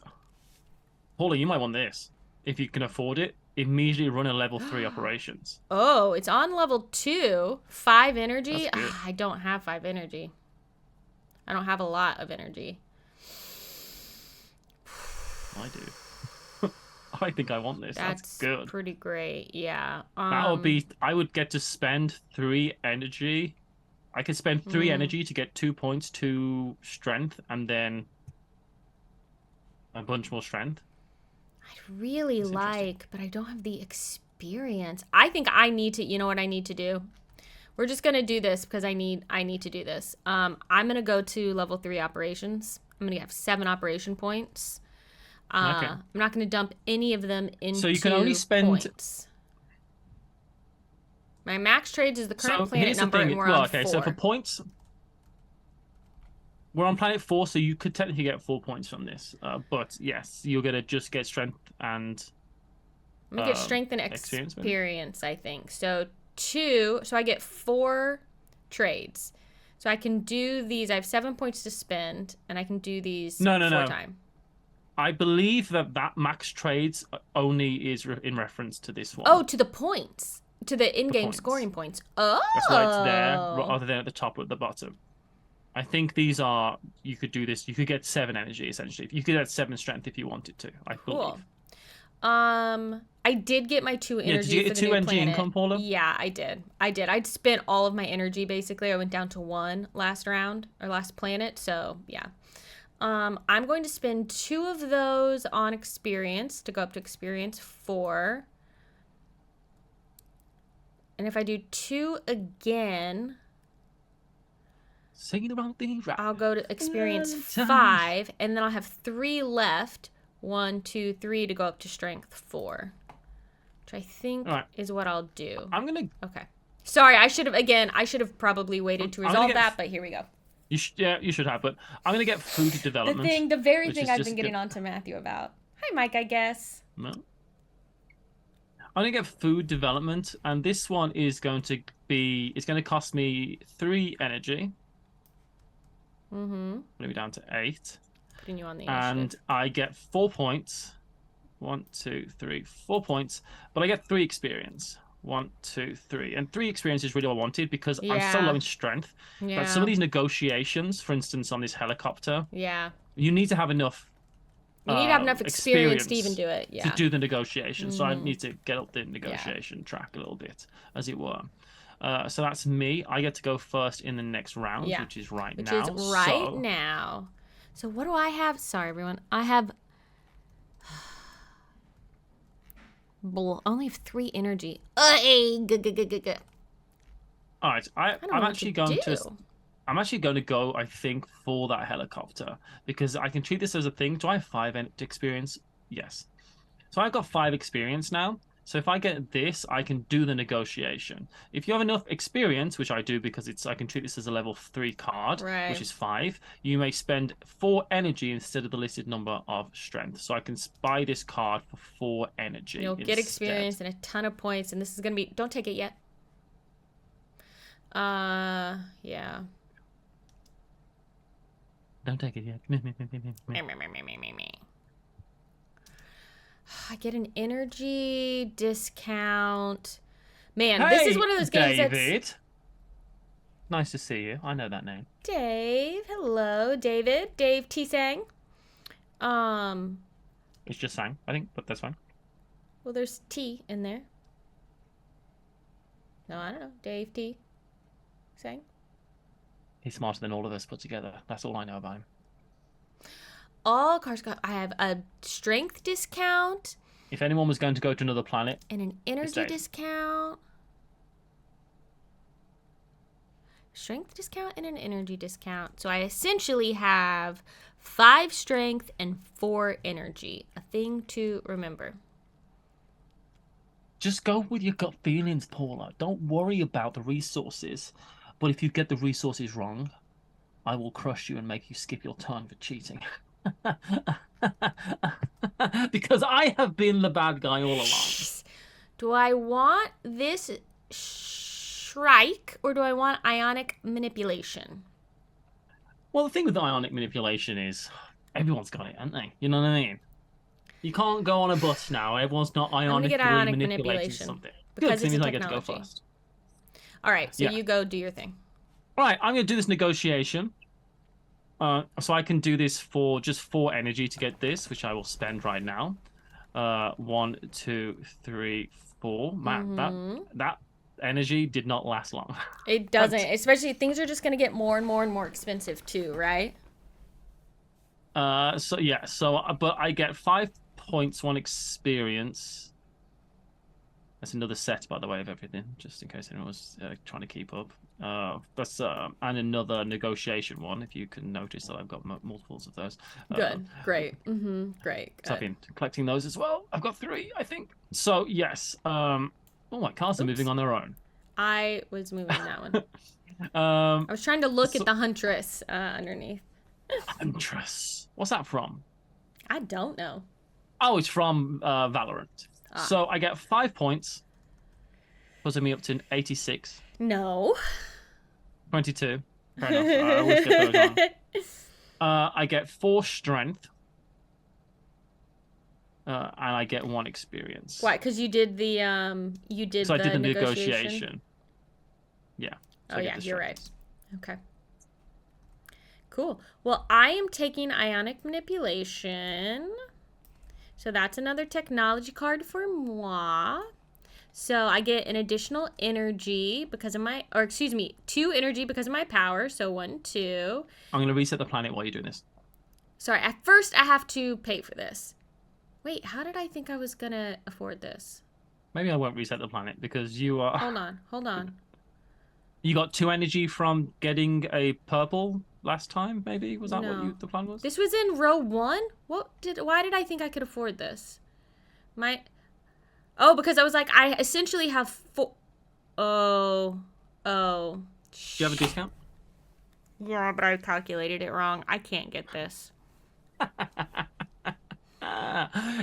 Paula, you might want this. If you can afford it, immediately run a level 3 operations. Oh, it's on level 2. 5 energy? That's good. I don't have 5 energy. I don't have a lot of energy. I do. I think I want this. That's good. Pretty great. Yeah. That would be... I would get to spend 3 energy. I could spend 3 energy to get 2 points to strength and then a bunch more strength. I'd really like, but I don't have the experience. I think I need to... You know what I need to do? We're just going to do this because I need to do this. I'm going to go to level 3 operations. I'm going to have 7 operation points. Okay. I'm not going to dump any of them into So you can only spend... points. My max trades is the current planet number, and we're on 4. So for points... We're on planet 4, so you could technically get 4 points from this. But yes, you're going to just get strength and... I'm going to get strength and experience, I think. So 2... So I get 4 trades. So I can do these. I have 7 points to spend, and I can do these 4 times. I believe that max trades only is in reference to this one. Oh, to the points. To the in-game scoring points. Oh. That's why it's there, rather than at the top or at the bottom. I think these are... You could do this. You could get 7 energy, essentially. You could get 7 strength if you wanted to, I believe. I did get my 2 energy. Did you get for the 2 energy planet. income, Paula? Yeah, I did. I'd spent all of my energy, basically. I went down to 1 last round, or last planet, so yeah. I'm going to spend 2 of those on experience to go up to experience 4. And if I do 2 again... Singing around the round. I'll go to experience 5, and then I'll have 3 left. 1, 2, 3 to go up to strength 4. Which I think is what I'll do. I'm gonna... Okay. Sorry, I should have probably waited to resolve that, but here we go. You should have, but I'm gonna get food development. The very thing I've been getting on to Matthew about. Hi, Mike, I guess. No. I'm gonna get food development, and this one is going to be... It's going to cost me 3 energy. Mm-hmm. Putting me down to 8. Putting you on the initiative. And I get 4 points. 1, 2, 3, 4 points. But I get 3 experience. 1, 2, 3. And 3 experience is really what I wanted because I'm so low in strength. Yeah. But some of these negotiations, for instance, on this helicopter, you need to have enough... You need to have enough experience to even do it. To do the negotiation. So I need to get up the negotiation track a little bit, as it were. So that's me. I get to go first in the next round, which is right now. So what do I have? Sorry, everyone. I have... only have 3 energy. All right, I'm actually going to go, I think, for that helicopter because I can treat this as a thing. Do I have 5 experience? Yes. So I've got 5 experience now. So if I get this, I can do the negotiation. If you have enough experience, which I do because I can treat this as a level 3 card, which is 5, you may spend 4 energy instead of the listed number of strength. So I can buy this card for 4 energy. You'll get experience and a ton of points, and this is going to be... Don't take it yet. Yeah. Don't take it yet. I get an energy discount. Man, this is one of those games David. Nice to see you. I know that name. Dave. Hello, David. Dave T-Sang. It's just Sang, I think, but that's fine. Well, there's T in there. No, I don't know. Dave T. Sang. He's smarter than all of us put together. That's all I know about him. All cards got... I have a strength discount. If anyone was going to go to another planet... And an energy discount. Strength discount and an energy discount. So I essentially have 5 strength and 4 energy. A thing to remember. Just go with your gut feelings, Paula. Don't worry about the resources. But if you get the resources wrong, I will crush you and make you skip your turn for cheating. Because I have been the bad guy all along. Do I want this Shrike or do I want ionic manipulation? Well, the thing with the ionic manipulation is everyone's got it, haven't they? You know what I mean? You can't go on a bus now. Everyone's not ionic manipulating something. Because it's a I get to go first. All right, so you go do your thing. All right, I'm going to do this negotiation. So I can do this for just 4 energy to get this, which I will spend right now. 1, 2, 3, 4. Man, that energy did not last long. It doesn't. Especially things are just going to get more and more and more expensive too, right? But I get 5 points, 1 experience. That's another set, by the way, of everything, just in case anyone was trying to keep up. And another negotiation one, if you can notice that I've got multiples of those. Good, great, great. So I've been collecting those as well. I've got 3, I think. So yes. Oh, my cards are moving on their own. I was moving that one. I was trying to look at the Huntress underneath. Huntress. What's that from? I don't know. Oh, it's from Valorant. So I get 5 points, putting me up to 86. No. 22. Fair enough. I always get those on. I get 4 strength. And I get 1 experience. Why? Because you did the So I did the negotiation. Yeah. So you're right. Okay. Cool. Well, I am taking ionic manipulation. So that's another technology card for moi. So I get an additional energy because of my, 2 energy because of my power. So 1, 2. I'm going to reset the planet while you're doing this. Sorry, at first I have to pay for this. Wait, how did I think I was going to afford this? Maybe I won't reset the planet because you are... Hold on. You got 2 energy from getting a purple last time, maybe? Was that what the plan was? This was in row 1? Why did I think I could afford this? Oh, because I was like, I essentially have 4. Oh. Do you have a discount? Yeah, but I calculated it wrong. I can't get this.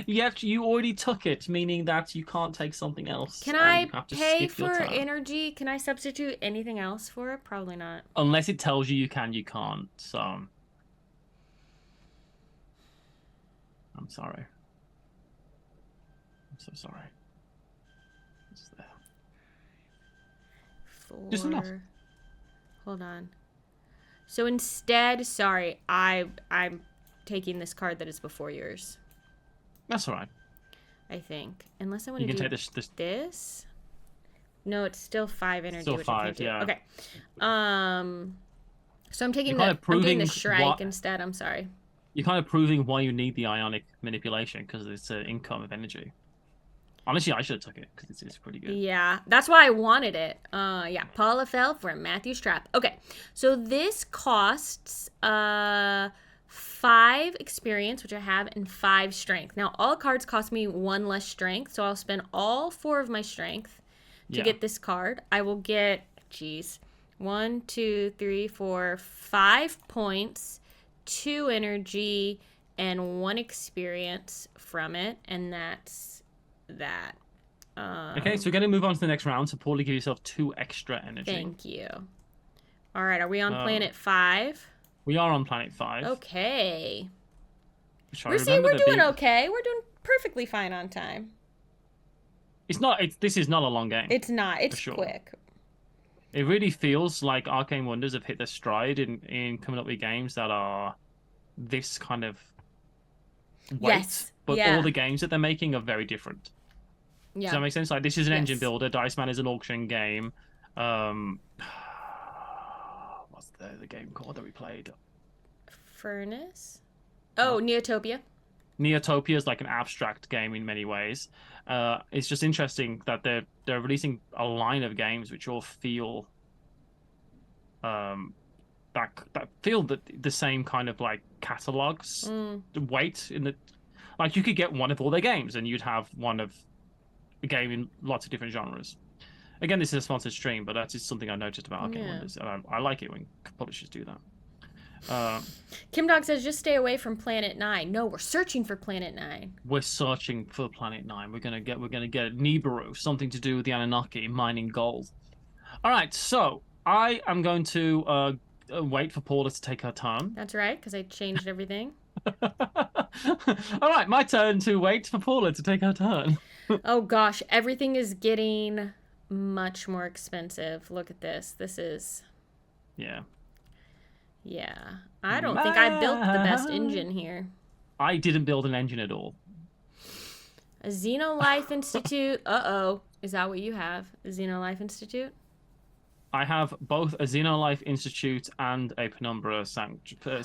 You already took it, meaning that you can't take something else. Can I pay for energy? Can I substitute anything else for it? Probably not. Unless it tells you can, you can't. So I'm sorry. I'm so sorry. It's there. 4. Just enough. Hold on. So instead, sorry, I'm taking this card that is before yours. That's all right. I think. Unless I want to do take this. No, it's still 5 energy. Still 5, yeah. Okay. So I'm taking the Shrike instead. I'm sorry. You're kind of proving why you need the ionic manipulation, because it's an income of energy. Honestly, I should have took it because it's pretty good. Yeah, that's why I wanted it. Yeah, Paula fell for Matthew's trap. Okay, so this costs 5 experience, which I have, and 5 strength. Now, all cards cost me 1 less strength, so I'll spend all 4 of my strength to get this card. I will get, 1, 2, 3, 4, 5 points, 2 energy, and 1 experience from it, and that's that. Okay, so we're going to move on to the next round. So, Paula, give yourself 2 extra energy. Thank you. All right, are we on planet 5? We are on planet 5. Okay. We're doing okay. We're doing perfectly fine on time. This is not a long game. It's not. It's quick. It really feels like Arcane Wonders have hit their stride in coming up with games that are this kind of weight. Yes. But all the games that they're making are very different. Yeah. Does that make sense? Like, this is an engine builder. Dice Man is an auction game. What's the game called that we played? Furnace? Oh, Neotopia. Neotopia is like an abstract game in many ways. It's just interesting that they're releasing a line of games which all feel that feel the same kind of like catalogs weight in the, like, you could get one of all their games and you'd have one of a game in lots of different genres. Again, this is a sponsored stream, but that is something I noticed about Arcane Wonders, and I like it when publishers do that. Kim Dog says, just stay away from Planet 9. No, we're searching for Planet 9. We're searching for Planet 9. We're gonna get Nibiru, something to do with the Anunnaki mining gold. All right, so I am going to wait for Paula to take her turn. That's right, because I changed everything. All right, my turn to wait for Paula to take her turn. Oh gosh, everything is getting much more expensive. Look at this. This is... Yeah. I don't think I built the best engine here. I didn't build an engine at all. A Xenolife Institute. Uh-oh. Is that what you have? A Xenolife Institute? I have both a Xenolife Institute and a Penumbra Sanctuary.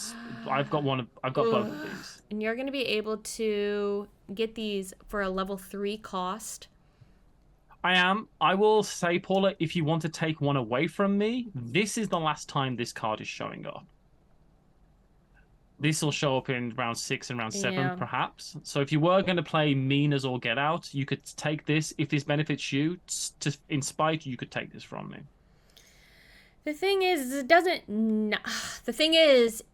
I've got both of these. And you're going to be able to get these for a level 3 cost. I am. I will say, Paula, if you want to take one away from me, this is the last time this card is showing up. This will show up in round 6 and round 7, perhaps. So if you were going to play Minas or Get Out, you could take this. If this benefits you, in spite, you could take this from me. The thing is,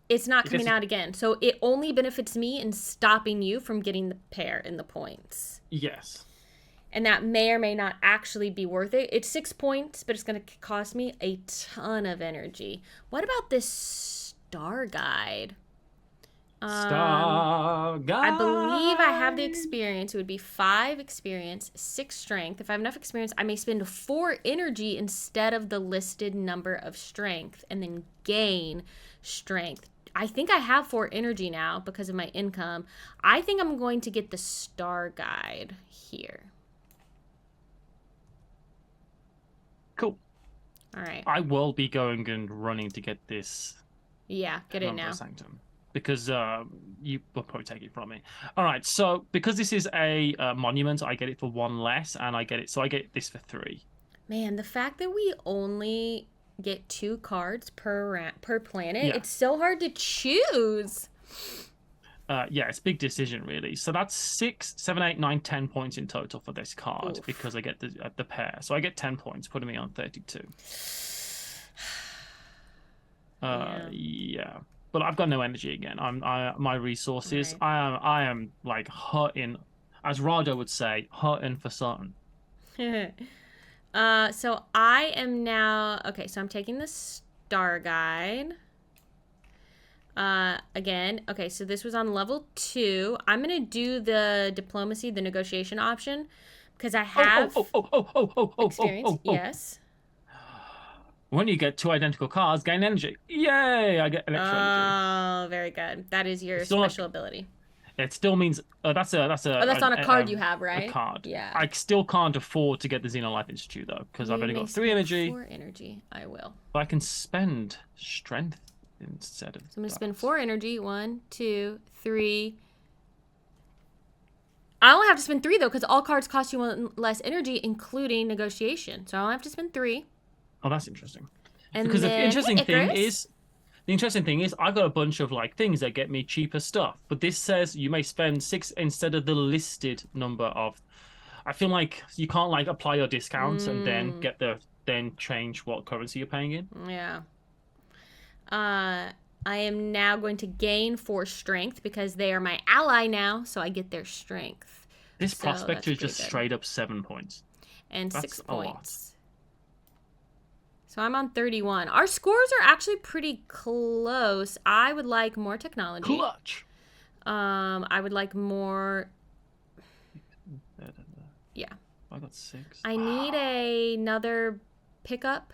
it's not coming out again. So it only benefits me in stopping you from getting the pair in the points. Yes. And that may or may not actually be worth it. It's 6 points, but it's going to cost me a ton of energy. What about this Star Guide? Star Guide. I believe I have the experience. It would be 5 experience, 6 strength. If I have enough experience, I may spend 4 energy instead of the listed number of strength and then gain strength. I think I have 4 energy now because of my income. I think I'm going to get the Star Guide here. Cool. All right. I will be going and running to get this. Yeah, get it now. Sanctum, because you will probably take it from me. All right. So because this is a monument, I get it for 1 less, and I get this for 3. Man, the fact that we only get 2 cards per planet. Yeah. It's so hard to choose. Yeah, it's a big decision, really. So that's 6, 7, 8, 9, 10 points in total for this card. Oof. Because I get the pair. So I get 10 points, putting me on 32. Yeah. But I've got no energy again. My resources. Right. I am like hurting, as Rado would say, hurting for something. So I am now okay. So I'm taking the Star Guide. Again, okay. So this was on level 2. I'm gonna do the diplomacy, the negotiation option, because I have experience. Yes. When you get 2 identical cards, gain energy. Yay! I get extra energy. Oh, very good. That is your special ability. It still means that's on a card you have, right? A card. Yeah. I still can't afford to get the Xenolife Institute though, because I've only got 3 energy. 4 energy. I will. But I can spend strength instead of. So I'm gonna spend 4 energy. 1, 2, 3. I only have to spend 3 though, because all cards cost you 1 less energy, including negotiation. So I only have to spend 3. Oh, that's interesting. And because then, the interesting thing is I got a bunch of like things that get me cheaper stuff, but this says you may spend 6 instead of the listed number of. I feel like you can't like apply your discounts and then change what currency you're paying in. Yeah. I am now going to gain 4 strength because they are my ally now, so I get their strength. This prospector is just straight up 7 points. And that's 6 points. So I'm on 31. Our scores are actually pretty close. I would like more technology. Clutch. I would like more. Yeah. I got 6. I need another pickup,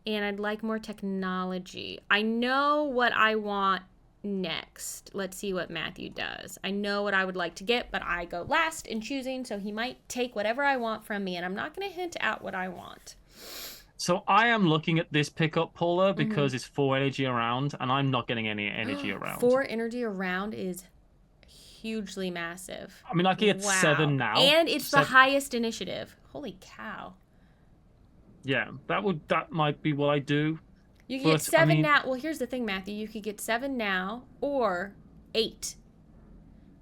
and I'd like more technology. I know what I want next. Let's see what Matthew does. I know what I would like to get, but I go last in choosing, so he might take whatever I want from me, and I'm not going to hint out what I want. So I am looking at this pickup, Paula, because it's 4 energy around, and I'm not getting any energy around. 4 energy around is hugely massive. I mean, I get 7 now. And it's the highest initiative. Holy cow. Yeah, that might be what I do. You can get 7 now. Well, here's the thing, Matthew. You could get 7 now or 8.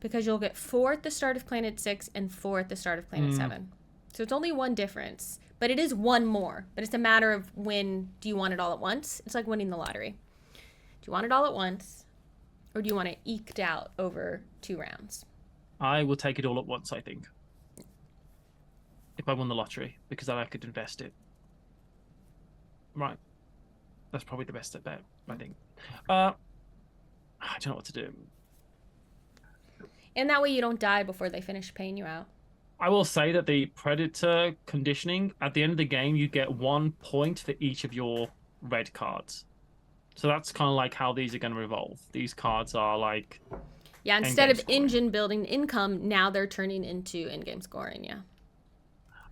Because you'll get 4 at the start of Planet 6 and 4 at the start of Planet 7. So it's only 1 difference. But it is 1 more. But it's a matter of when do you want it all at once? It's like winning the lottery. Do you want it all at once? Or do you want it eked out over 2 rounds? I will take it all at once, I think. If I won the lottery. Because then I could invest it. Right. That's probably the best bet, I think. I don't know what to do. And that way you don't die before they finish paying you out. I will say that the Predator conditioning, at the end of the game, you get 1 point for each of your red cards. So that's kind of like how these are going to evolve. These cards are like... Yeah, instead of engine building income, now they're turning into in-game scoring, yeah.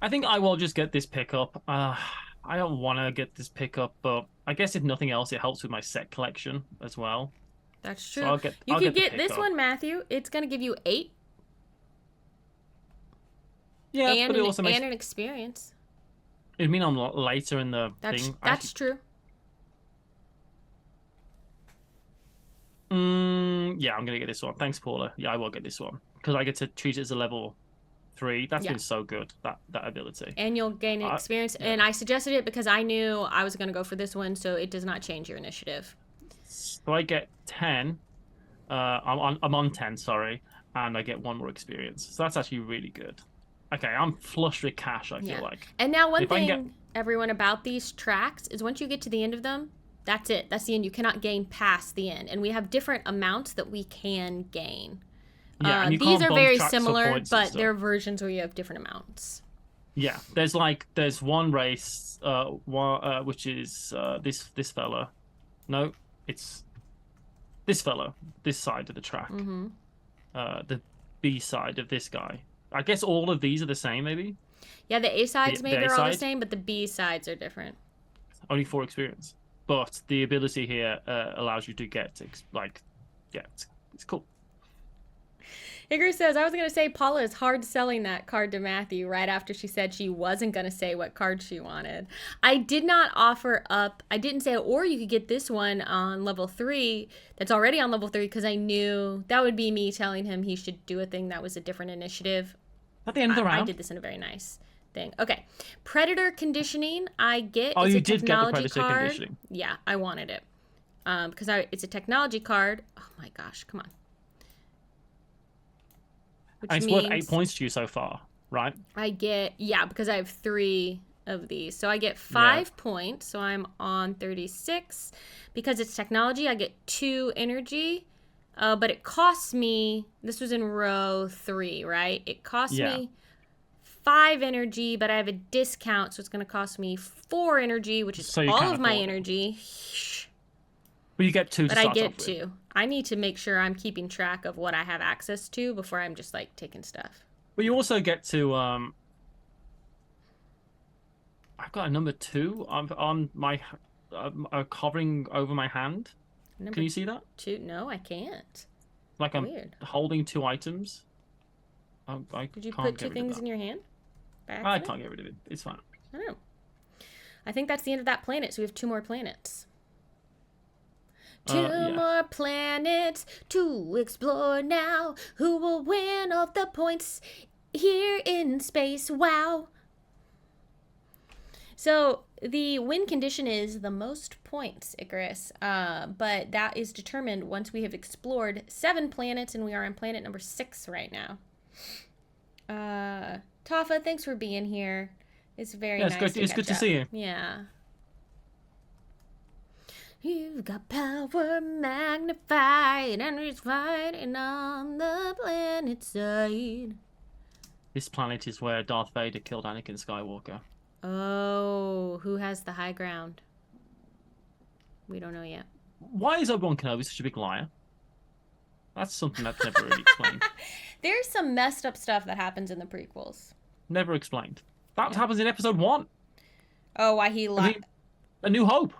I think I will just get this pickup. I don't want to get this pickup, but I guess if nothing else, it helps with my set collection as well. That's true. So you could get this one, Matthew. It's going to give you 8. Yeah, and but it also makes... and an experience. It'd mean I'm later in the thing. That's true. Yeah, I'm going to get this one. Thanks, Paula. Yeah, I will get this one. Because I get to treat it as a level 3. That's been so good, that ability. And you'll gain experience. Yeah. And I suggested it because I knew I was going to go for this one, so it does not change your initiative. So I get 10. I'm on 10, sorry. And I get 1 more experience. So that's actually really good. Okay, I'm flush with cash, I feel like. And now one thing, everyone, about these tracks is once you get to the end of them, that's it. That's the end. You cannot gain past the end. And we have different amounts that we can gain. Yeah, these are very similar, but they're versions where you have different amounts. Yeah, there's one race, which is this fella. No, it's this fella, this side of the track. The B side of this guy. I guess all of these are the same, maybe? Yeah, the A sides maybe are all the same, but the B sides are different. Only 4 experience. But the ability here allows you to get, it's cool. Igor says, I was going to say Paula is hard selling that card to Matthew right after she said she wasn't going to say what card she wanted. I did not offer up, I didn't say, or you could get this one on level 3 that's already on level 3 because I knew that would be me telling him he should do a thing that was a different initiative. At the end of the round? I did this in a very nice thing. Okay. Predator Conditioning, I get. Oh, it's you a did get the Predator card. Conditioning. Yeah, I wanted it. Because it's a technology card. Oh my gosh, come on. And it's worth 8 points to you so far, right? I get, yeah, because I have 3 of these. So I get 5 points. So I'm on 36. Because it's technology, I get 2 energy. But it costs me, this was in row 3, right? It costs me 5 energy, but I have a discount. So it's going to cost me 4 energy, which is all of my energy. But you get 2 to start off with. But I get 2. I need to make sure I'm keeping track of what I have access to before I'm just, like, taking stuff. But you also get to, I've got a number 2 on my, covering over my hand. Can you see that? 2? No, I can't. Like I'm holding 2 items. Did you put 2 things in your hand? I can't get rid of it. It's fine. I don't know. I think that's the end of that planet, so we have 2 more planets. 2 more planets to explore now. Who will win all the points here in space? Wow. So the win condition is the most points, Icarus. But that is determined once we have explored 7 planets, and we are on planet number 6 right now. Tafa, thanks for being here. It's very nice. It's good to see you. Yeah. You've got power magnified, and it's fighting on the planet side. This planet is where Darth Vader killed Anakin Skywalker. Oh, who has the high ground? We don't know yet. Why is Obi-Wan Kenobi such a big liar? That's something that's never really explained. There's some messed up stuff that happens in the prequels. Never explained. That happens in episode 1. Oh, why he lied? A New Hope.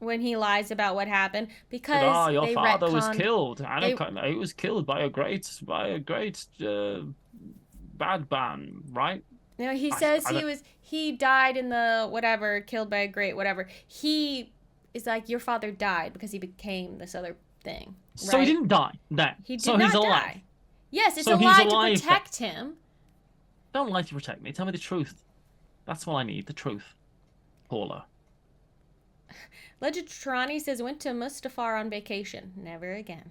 When he lies about what happened, because your father was killed. He was killed by a great bad man, right? No, he says he died in the whatever, killed by a great whatever. He is like, your father died because he became this other thing. Right? So he didn't die then. He's alive. Die. Yes, it's a lie to protect him. Don't lie to protect me. Tell me the truth. That's what I need, the truth. Paula. Legend Trani says, went to Mustafar on vacation. Never again.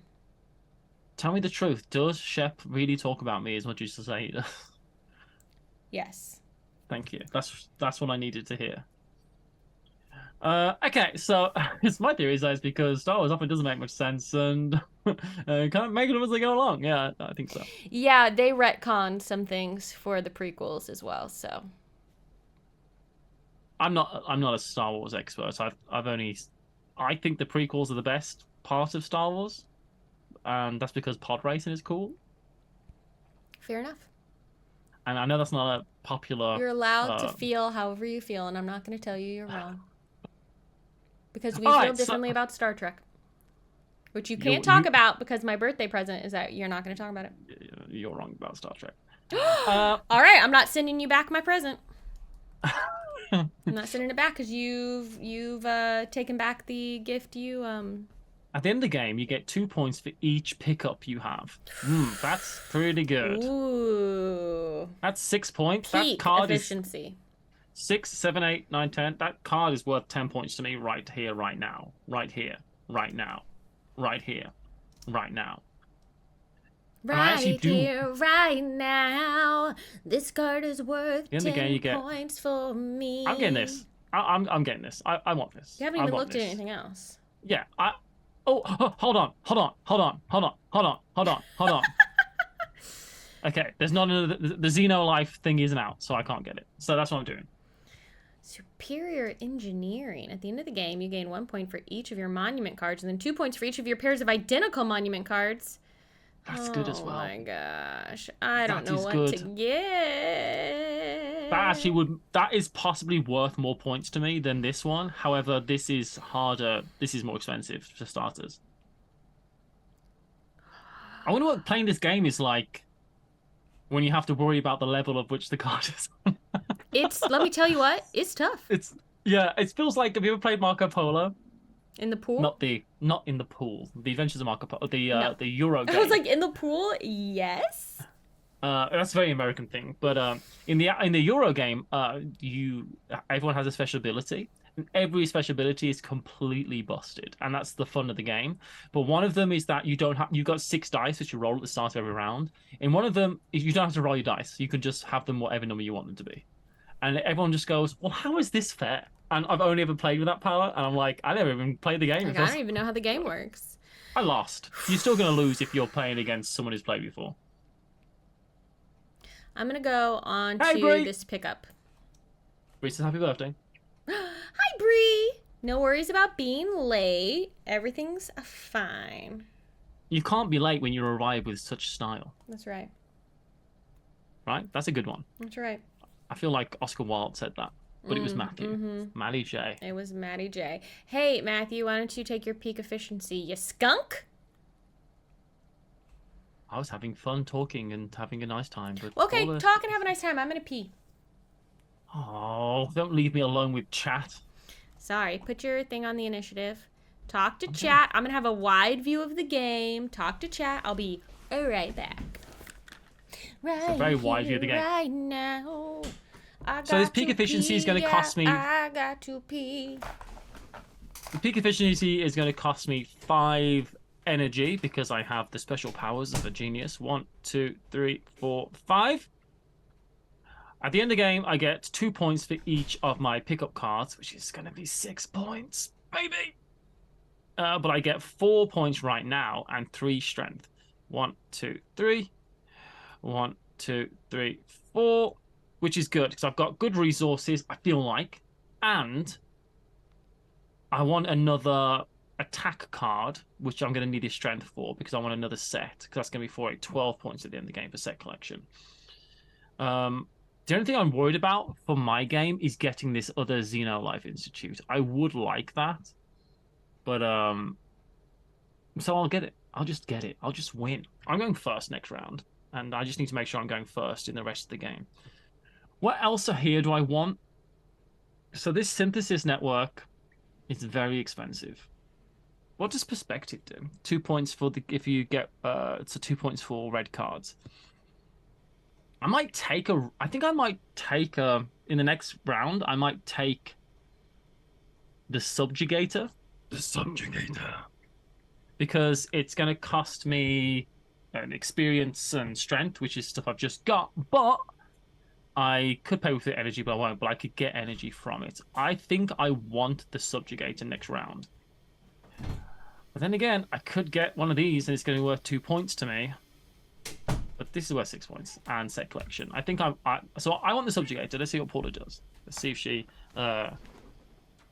Tell me the truth. Does Shep really talk about me as much as you say? Yes. Thank you. That's what I needed to hear. Okay, so it's my theory is because Star Wars often doesn't make much sense and kind of make it up as they go along. Yeah, I think so. Yeah, they retconned some things for the prequels as well, so. I'm not a Star Wars expert. I think the prequels are the best part of Star Wars, and that's because pod racing is cool. Fair enough. And I know that's not a popular. You're allowed to feel however you feel, and I'm not going to tell you you're wrong. Because we feel differently about Star Trek, which you can't talk about because my birthday present is that you're not going to talk about it. You're wrong about Star Trek. All right, I'm not sending you back my present. I'm not sending it back because you've taken back the gift you At the end of the game, you get 2 points for each pickup you have. That's pretty good. Ooh. That's 6 points. Peak that card efficiency. Is 6, 7, 8, 9, 10. That card is worth 10 points to me right here, right now. Right here, right now. Right here, right now. Right here, right now. This card is worth 10 points for me. I'm getting this. I'm getting this. I want this. You haven't even looked at anything else. Yeah. Hold on. Okay, there's not the Xeno Life thing isn't out, so I can't get it. So that's what I'm doing. Superior engineering. At the end of the game, you gain 1 point for each of your monument cards, and then 2 points for each of your pairs of identical monument cards. That's good as well. Oh my gosh. I don't know what to get. That is possibly worth more points to me than this one. However, this is harder. This is more expensive for starters. I wonder what playing this game is like when you have to worry about the level of which the card is. Let me tell you what, it's tough. It feels like, have you ever played Marco Polo? In the pool? Not in the pool. The Adventures of Marco Polo, the Euro game. I was like, in the pool? Yes. That's a very American thing, but in the Euro game, everyone has a special ability. And every special ability is completely busted, and that's the fun of the game. But one of them is that you got 6 dice which you roll at the start of every round. In one of them, you don't have to roll your dice. You can just have them whatever number you want them to be. And everyone just goes, well, how is this fair? And I've only ever played with that power, and I'm like, I never even played the game. Like, I don't even know how the game works. I lost. You're still going to lose if you're playing against someone who's played before. I'm going to go on to this pickup. Bree says happy birthday. Hi, Bree. No worries about being late. Everything's fine. You can't be late when you arrive with such style. That's right. Right? That's a good one. That's right. I feel like Oscar Wilde said that, but it was Matthew. Mm-hmm. Matty J. It was Matty J. Hey, Matthew, why don't you take your peak efficiency, you skunk? I was having fun talking and having a nice time, but okay, talk and have a nice time. I'm gonna pee. Oh, don't leave me alone with chat. Sorry, put your thing on the initiative. Talk to chat. I'm gonna have a wide view of the game. Talk to chat. I'll be right back. Right, it's a very wide view of the game. Right now. So this peak efficiency is going to cost me. I got to pee. The peak efficiency is going to cost me 5 energy because I have the special powers of a genius. 1, 2, 3, 4, 5. At the end of the game, I get 2 points for each of my pickup cards, which is going to be 6 points, baby. But I get 4 points right now and 3 strength. 1, 2, 3. 1, 2, 3, 4. Which is good because I've got good resources, I feel like, and I want another attack card, which I'm going to need a strength for because I want another set because that's going to be for 12 points at the end of the game for set collection. The only thing I'm worried about for my game is getting this other Xenolife Institute. I would like that, but so I'll get it. I'll just get it. I'll just win. I'm going first next round, and I just need to make sure I'm going first in the rest of the game. What else here do I want? So this synthesis network is very expensive. What does perspective do? 2 points for if you get so 2 points for red cards. I think I might take in the next round. I might take the subjugator. Because it's going to cost me an experience and strength, which is stuff I've just got, but I could pay with the energy, but I won't. But I could get energy from it. I think I want the subjugator next round. But then again, I could get one of these, and it's going to be worth 2 points to me. But this is worth 6 points and set collection. I think so I want the subjugator. Let's see what Paula does. Let's see if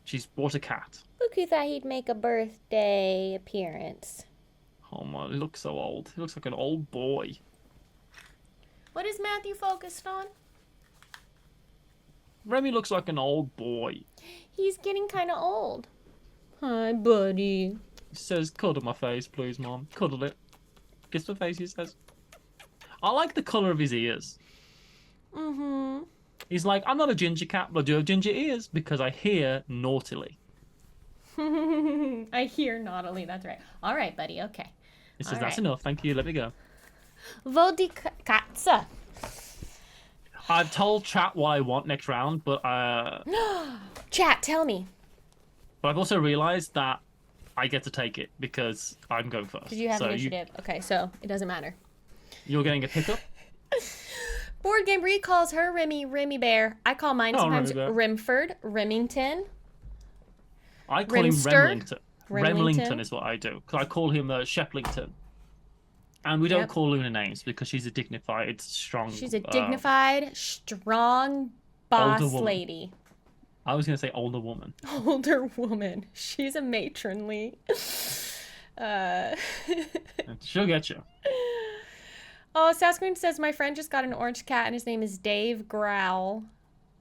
she's bought a cat. Look who thought he'd make a birthday appearance. Oh my, he looks so old. He looks like an old boy. What is Matthew focused on? Remy looks like an old boy. He's getting kind of old. Hi, buddy. He says, cuddle my face, please, Mom. Cuddle it. Kiss my face, he says. I like the colour of his ears. Mm-hmm. He's like, I'm not a ginger cat, but I do have ginger ears because I hear naughtily. I hear naughtily, that's right. All right, buddy, okay. He says, that's enough, thank you, let me go. Vodikatsa. I've told chat what I want next round, but Chat, tell me. But I've also realised that I get to take it because I'm going first. Did you have initiative? Okay, so it doesn't matter. You're getting a pickup? Board Game Bree calls her Remy Bear. I call mine sometimes Rimford, Remington. I call him Remlington. Remlington is what I do. Because I call him Sheplington. And we don't call Luna names because she's a dignified, strong... She's a dignified, strong boss lady. I was going to say older woman. Older woman. She's a matronly. She'll get you. Oh, South Green says, my friend just got an orange cat and his name is Dave Growl.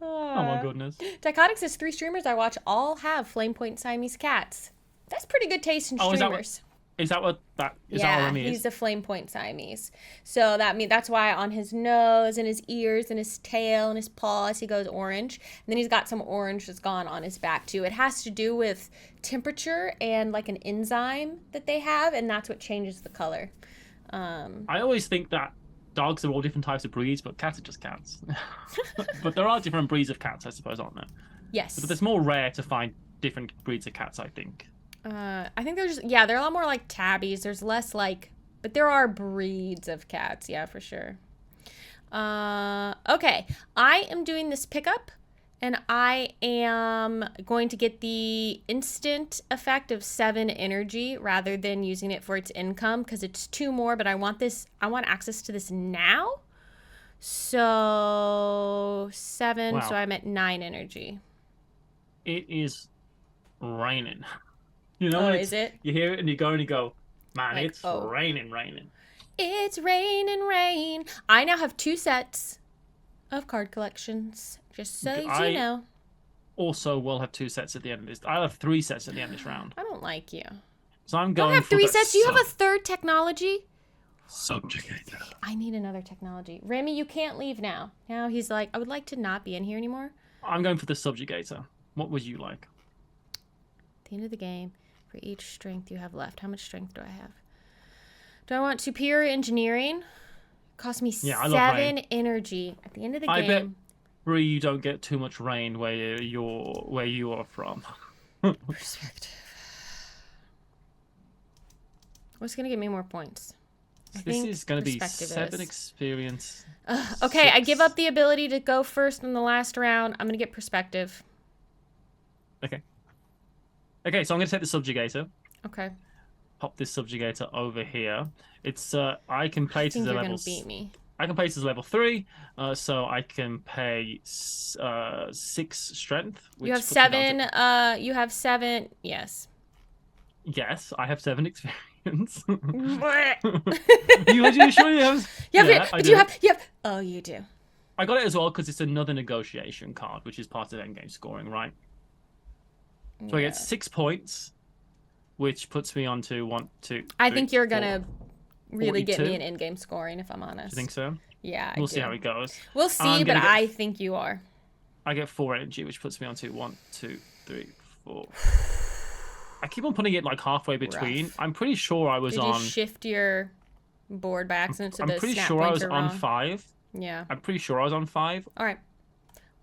Oh my goodness. Dichotic says 3 streamers I watch all have Flame Point Siamese cats. That's pretty good taste in streamers. Is that what Remy is? He's a flame point Siamese. So that's why on his nose and his ears and his tail and his paws he goes orange. And then he's got some orange that's gone on his back too. It has to do with temperature and like an enzyme that they have, and that's what changes the color. I always think that dogs are all different types of breeds, but cats are just cats. But there are different breeds of cats, I suppose, aren't there? Yes. But it's more rare to find different breeds of cats, I think. I think they're a lot more like tabbies. There's less like, but there are breeds of cats, yeah, for sure. Okay, I am doing this pickup, and I am going to get the instant effect of 7 energy rather than using it for its income, because it's 2 more, but I want access to this now. So 7, wow. So I'm at 9 energy. It is raining. You know, is it? You hear it and you go, man, like, it's raining. It's rain. I now have 2 sets of card collections, just so you know. Also will have 2 sets at the end of this. I'll have 3 sets at the end of this round. I don't like you. So I'm going. I don't have 3 sets. Do you have a 3rd technology? Subjugator. I need another technology. Remy, you can't leave now. Now he's like, I would like to not be in here anymore. I'm going for the subjugator. What would you like? At the end of the game, for each strength you have left. How much strength do I have? Do I want superior engineering? Cost me 7 energy. At the end of the game. I bet, Bree, you don't get too much rain where you are from. Perspective. What's gonna give me more points? This is gonna be 7 experience. Okay, 6. I give up the ability to go first in the last round. I'm gonna get perspective. Okay, so I'm going to take the subjugator. Okay. Pop this subjugator over here. It's I can place as a level. You're gonna beat me. I can place as level 3, so I can pay 6 strength. You have 7. You have 7. Yes. Yes, I have 7 experience. you sure you have? You have. Oh, you do. I got it as well because it's another negotiation card, which is part of endgame scoring, right? So I get 6 points, which puts me on to 1, 2. I think you're gonna really get me an in-game scoring, if I'm honest. Do you think so? Yeah, we'll see how it goes. We'll see, but I think you are. I get 4 energy, which puts me on to 1, 2, 3, 4. I keep on putting it like halfway between. Rough. I'm pretty sure I was on. Did you shift your board by accident? I'm pretty sure I was on 5. Yeah. I'm pretty sure I was on 5. All right.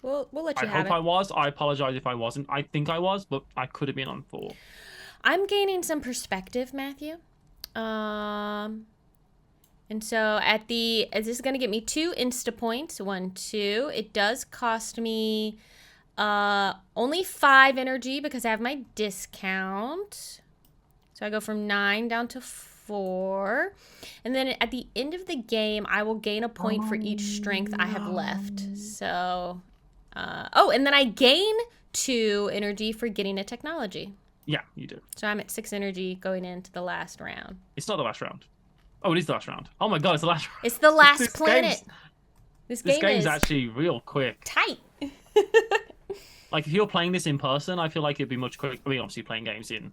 We'll let you have it. I hope I was. I apologize if I wasn't. I think I was, but I could have been on 4. I'm gaining some perspective, Matthew. And so this is going to get me 2 insta points. 1, 2. It does cost me only 5 energy because I have my discount. So I go from 9 down to 4. And then at the end of the game, I will gain a point for each strength I have left. So... and then I gain 2 energy for getting a technology. Yeah, you do. So I'm at 6 energy going into the last round. It's not the last round. Oh, it is the last round. Oh my god, it's the last round. It's the last planet. This game's actually real quick. Tight. Like, if you're playing this in person, I feel like it'd be much quicker. I mean, obviously playing games in...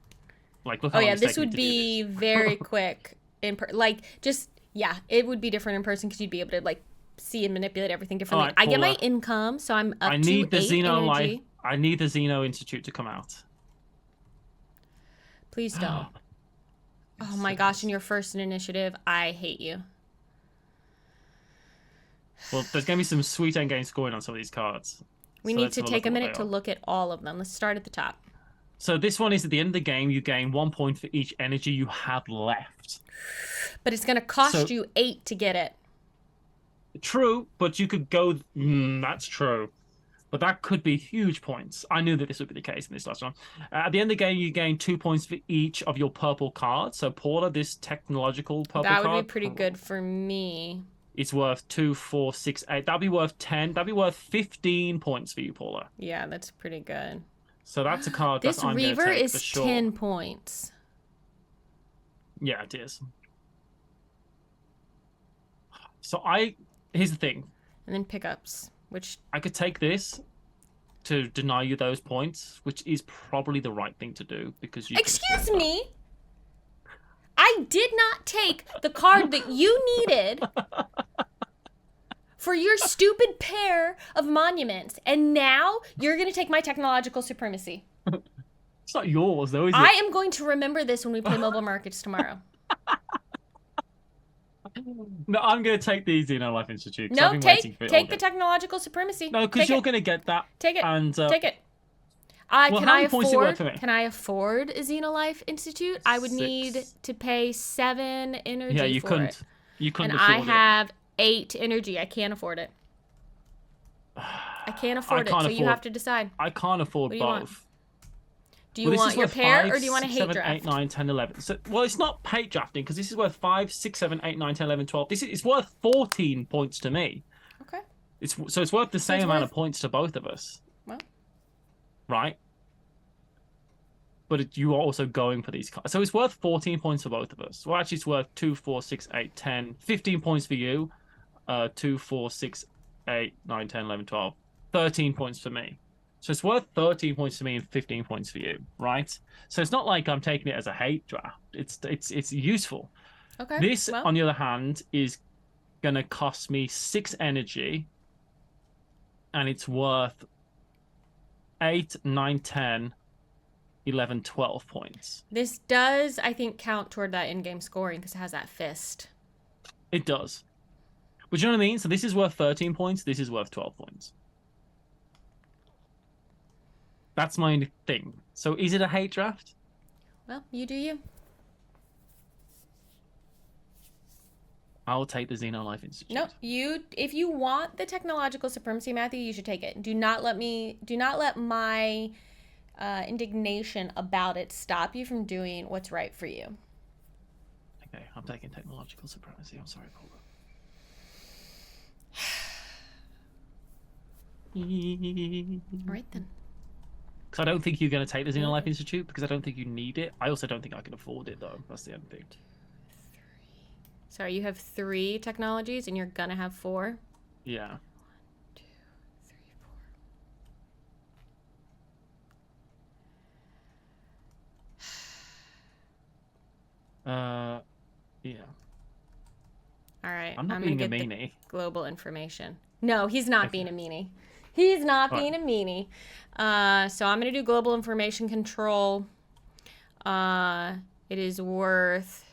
Like, look how long it's this taken would be very quick. It would be different in person because you'd be able to, like, see and manipulate everything differently. Right, I get my income, so I'm up to 8 energy. I need the Xeno Institute to come out. Please don't. Oh my gosh, and you're first in initiative. I hate you. Well, there's going to be some sweet endgame scoring on some of these cards. We need to take a minute to look at all of them. Let's start at the top. So this one is at the end of the game, you gain 1 point for each energy you have left. But it's going to cost you 8 to get it. True, but you could go... that's true. But that could be huge points. I knew that this would be the case in this last one. At the end of the game, you gain 2 points for each of your purple cards. So, Paula, this technological purple card... That would be pretty good for me. It's worth 2, 4, 6, 8. That'd be worth 10. That'd be worth 15 points for you, Paula. Yeah, that's pretty good. So that's a card that I'm going to take is for sure. 10 points. Yeah, it is. So here's the thing. And then pickups, which... I could take this to deny you those points, which is probably the right thing to do because you... Excuse me? I did not take the card that you needed for your stupid pair of monuments, and now you're going to take my technological supremacy. It's not yours, though, is it? I am going to remember this when we play mobile markets tomorrow. No, I'm going to take the Xeno Life Institute. No, take the technological supremacy. No, because you're going to get that. Take it. And, take it. well, Can I afford a Xenolife Institute? I would need to pay 7 energy for it. You couldn't and afford I have 8 energy. I can't afford it. I can't afford it, so you have to decide. I can't afford both. Do you want your pair, or do you want a hate 7, draft? 8, 9, 10, 11. So, well, it's not hate drafting, because this is worth 5, 6, 7, 8, 9, 10, 11, 12. It's worth 14 points to me. Okay. It's worth the same amount of points to both of us. Well. Right? But you are also going for these cards. So it's worth 14 points for both of us. Well, actually, it's worth 2, 4, 6, 8, 10, 15 points for you. 2, 4, 6, 8, 9, 10, 11, 12. 13 points for me. So it's worth 13 points to me and 15 points for you, right? So it's not like I'm taking it as a hate draft. It's useful. Okay. This, on the other hand, is going to cost me 6 energy. And it's worth 8, 9, 10, 11, 12 points. This does, I think, count toward that in-game scoring because it has that fist. It does. But you know what I mean? So this is worth 13 points. This is worth 12 points. That's my thing. So is it a hate draft? Well, you do you. I will take the Xeno Life Institute. No, if you want the technological supremacy, Matthew, you should take it. Do not let my indignation about it stop you from doing what's right for you. Okay, I'm taking technological supremacy. I'm sorry, Paula. All right, then. Because I don't think you're going to take the Xeno Life Institute, because I don't think you need it. I also don't think I can afford it, though. That's the end thing. Sorry, you have 3 technologies, and you're going to have 4? Yeah. 1, 2, 3, 4. Yeah. All right. I'm not being a meanie. Global information. No, he's not being a meanie. He's not being a meanie. So I'm going to do global information control. It is worth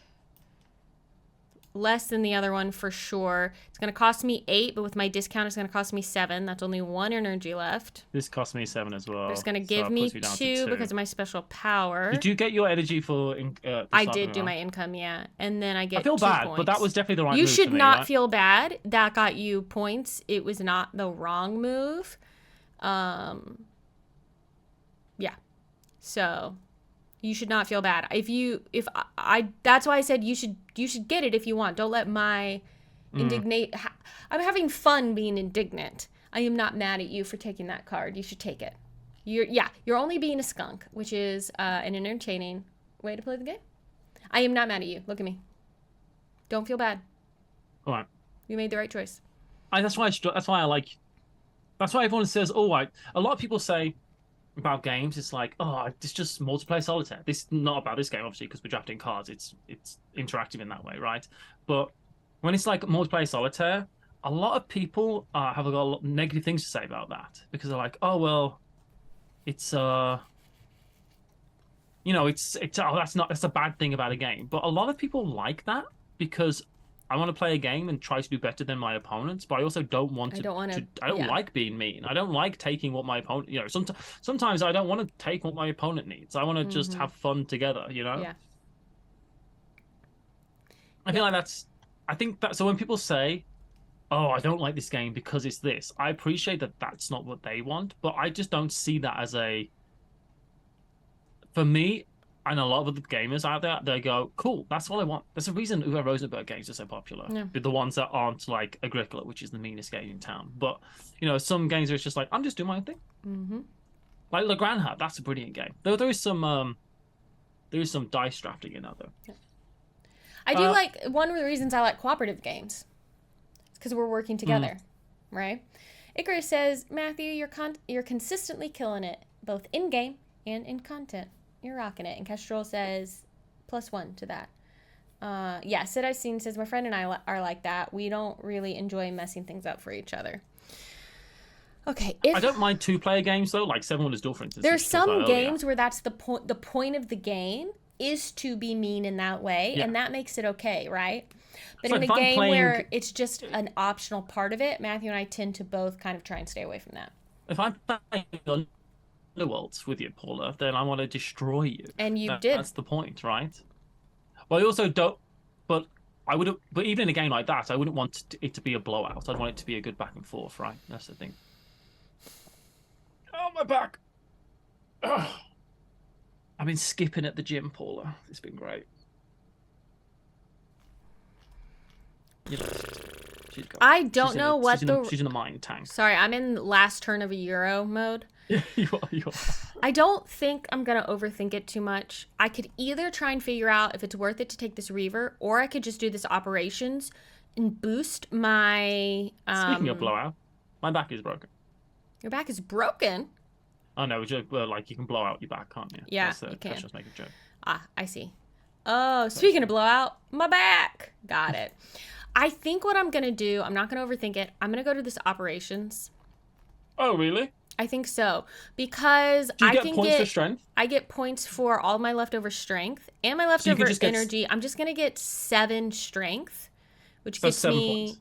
less than the other one for sure. It's going to cost me 8, but with my discount, it's going to cost me 7. That's only 1 energy left. This cost me 7 as well. But it's going to give me 2 because of my special power. Did you get your energy for? I did do my income, yeah, and then I get. I feel 2 bad, points. but that was definitely the right move. You should for me, not right? feel bad. That got you points. It was not the wrong move. Yeah. So you should not feel bad. That's why I said you should get it if you want. Don't let my indignate. I'm having fun being indignant. I am not mad at you for taking that card. You should take it. You're only being a skunk, which is an entertaining way to play the game. I am not mad at you. Look at me. Don't feel bad. All right. You made the right choice. That's why everyone says, a lot of people say about games, it's like, it's just multiplayer solitaire. This is not about this game, obviously, because we're drafting cards. It's interactive in that way, right? But when it's like multiplayer solitaire, a lot of people have got a lot of negative things to say about that, because they're like, it's that's a bad thing about a game. But a lot of people like that because I want to play a game and try to do better than my opponents, but I also don't want to. I don't like being mean. I don't like taking what my opponent. Sometimes I don't want to take what my opponent needs. I want to just have fun together. Yeah. I feel like that's. I think that. So when people say, "Oh, I don't like this game because it's this," I appreciate that that's not what they want, but I just don't see that as a. For me. And a lot of the gamers out there, they go, cool, that's what I want. There's a reason Uwe Rosenberg games are so popular. Yeah. The ones that aren't like Agricola, which is the meanest game in town. But, some games where it's just like, I'm just doing my own thing. Mm-hmm. Like Le Grand Hat, that's a brilliant game. Though there is some dice drafting in that, though. Yeah. I do like, one of the reasons I like cooperative games. It's because we're working together, right? Icarus says, Matthew, you're consistently killing it, both in-game and in content. You're rocking it. And Kestrel says +1 to that. Yeah, Sid I've seen says, my friend and I are like that. We don't really enjoy messing things up for each other. Okay, I don't mind 2-player games though, like Seven Wonders Duel, for instance. There's some games where that's the point. The point of the game is to be mean in that way, and that makes it okay, right? But in a game where it's just an optional part of it, Matthew and I tend to both kind of try and stay away from that. If I'm playing Underworlds with you, Paula, then I want to destroy you. And you did. That's the point, right? Well, I also don't. But I would. But even in a game like that, I wouldn't want it to be a blowout. I'd want it to be a good back and forth, right? That's the thing. Oh, my back. Ugh. I've been skipping at the gym, Paula. It's been great. You know, I don't know what she's in the mind tank. Sorry, I'm in last turn of a Euro mode. Yeah, you are. I don't think I'm going to overthink it too much. I could either try and figure out if it's worth it to take this Reaver, or I could just do this operations and boost my... Speaking of blowout, my back is broken. Your back is broken? Oh, no, like you can blow out your back, can't you? Yeah, you can. Let's just make a joke. Ah, I see. Oh, speaking of blowout, my back. Got it. I think what I'm going to do, I'm not going to overthink it. I'm going to go to this operations. Oh, really? I think so. Because do you get points for strength? I get points for all my leftover strength and my leftover energy. I'm just going to get 7 strength, which gets me... Points.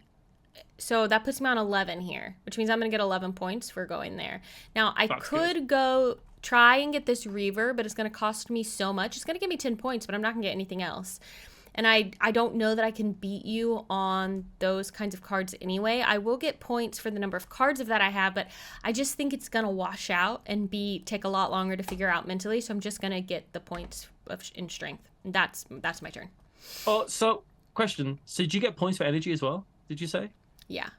So that puts me on 11 here, which means I'm going to get 11 points for going there. Now, I could go try and get this Reaver, but it's going to cost me so much. It's going to give me 10 points, but I'm not going to get anything else. And I don't know that I can beat you on those kinds of cards anyway. I will get points for the number of cards of that I have, but I just think it's going to wash out and take a lot longer to figure out mentally. So I'm just going to get the points in strength. That's my turn. Oh, so question. So did you get points for energy as well? Did you say? Yeah.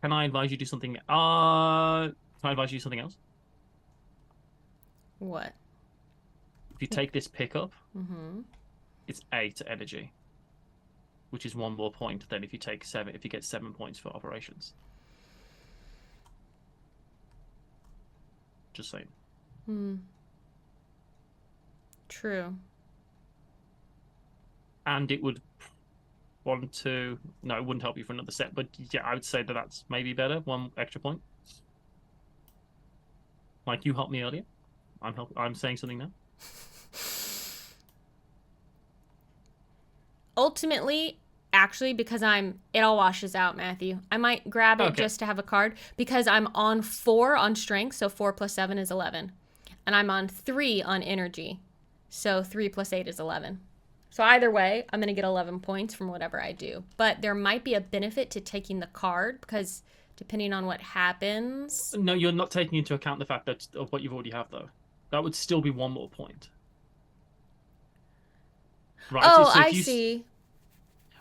Can I advise you do something? Can I advise you something else? What? If you take this pickup, it's 8 energy, which is 1 more point than if you take 7. If you get 7 points for operations. Just saying. True. And it would. No, it wouldn't help you for another set, but yeah, I would say that that's maybe better. 1 extra point. Like you helped me earlier. I'm saying something now. Ultimately, actually, because it all washes out, Matthew. I might grab it just to have a card because I'm on 4 on strength, so 4 plus 7 is 11. And I'm on 3 on energy, so 3 plus 8 is 11. So either way, I'm going to get 11 points from whatever I do. But there might be a benefit to taking the card because depending on what happens... No, you're not taking into account the fact of what you've already have, though. That would still be 1 more point. Right, oh, so I see.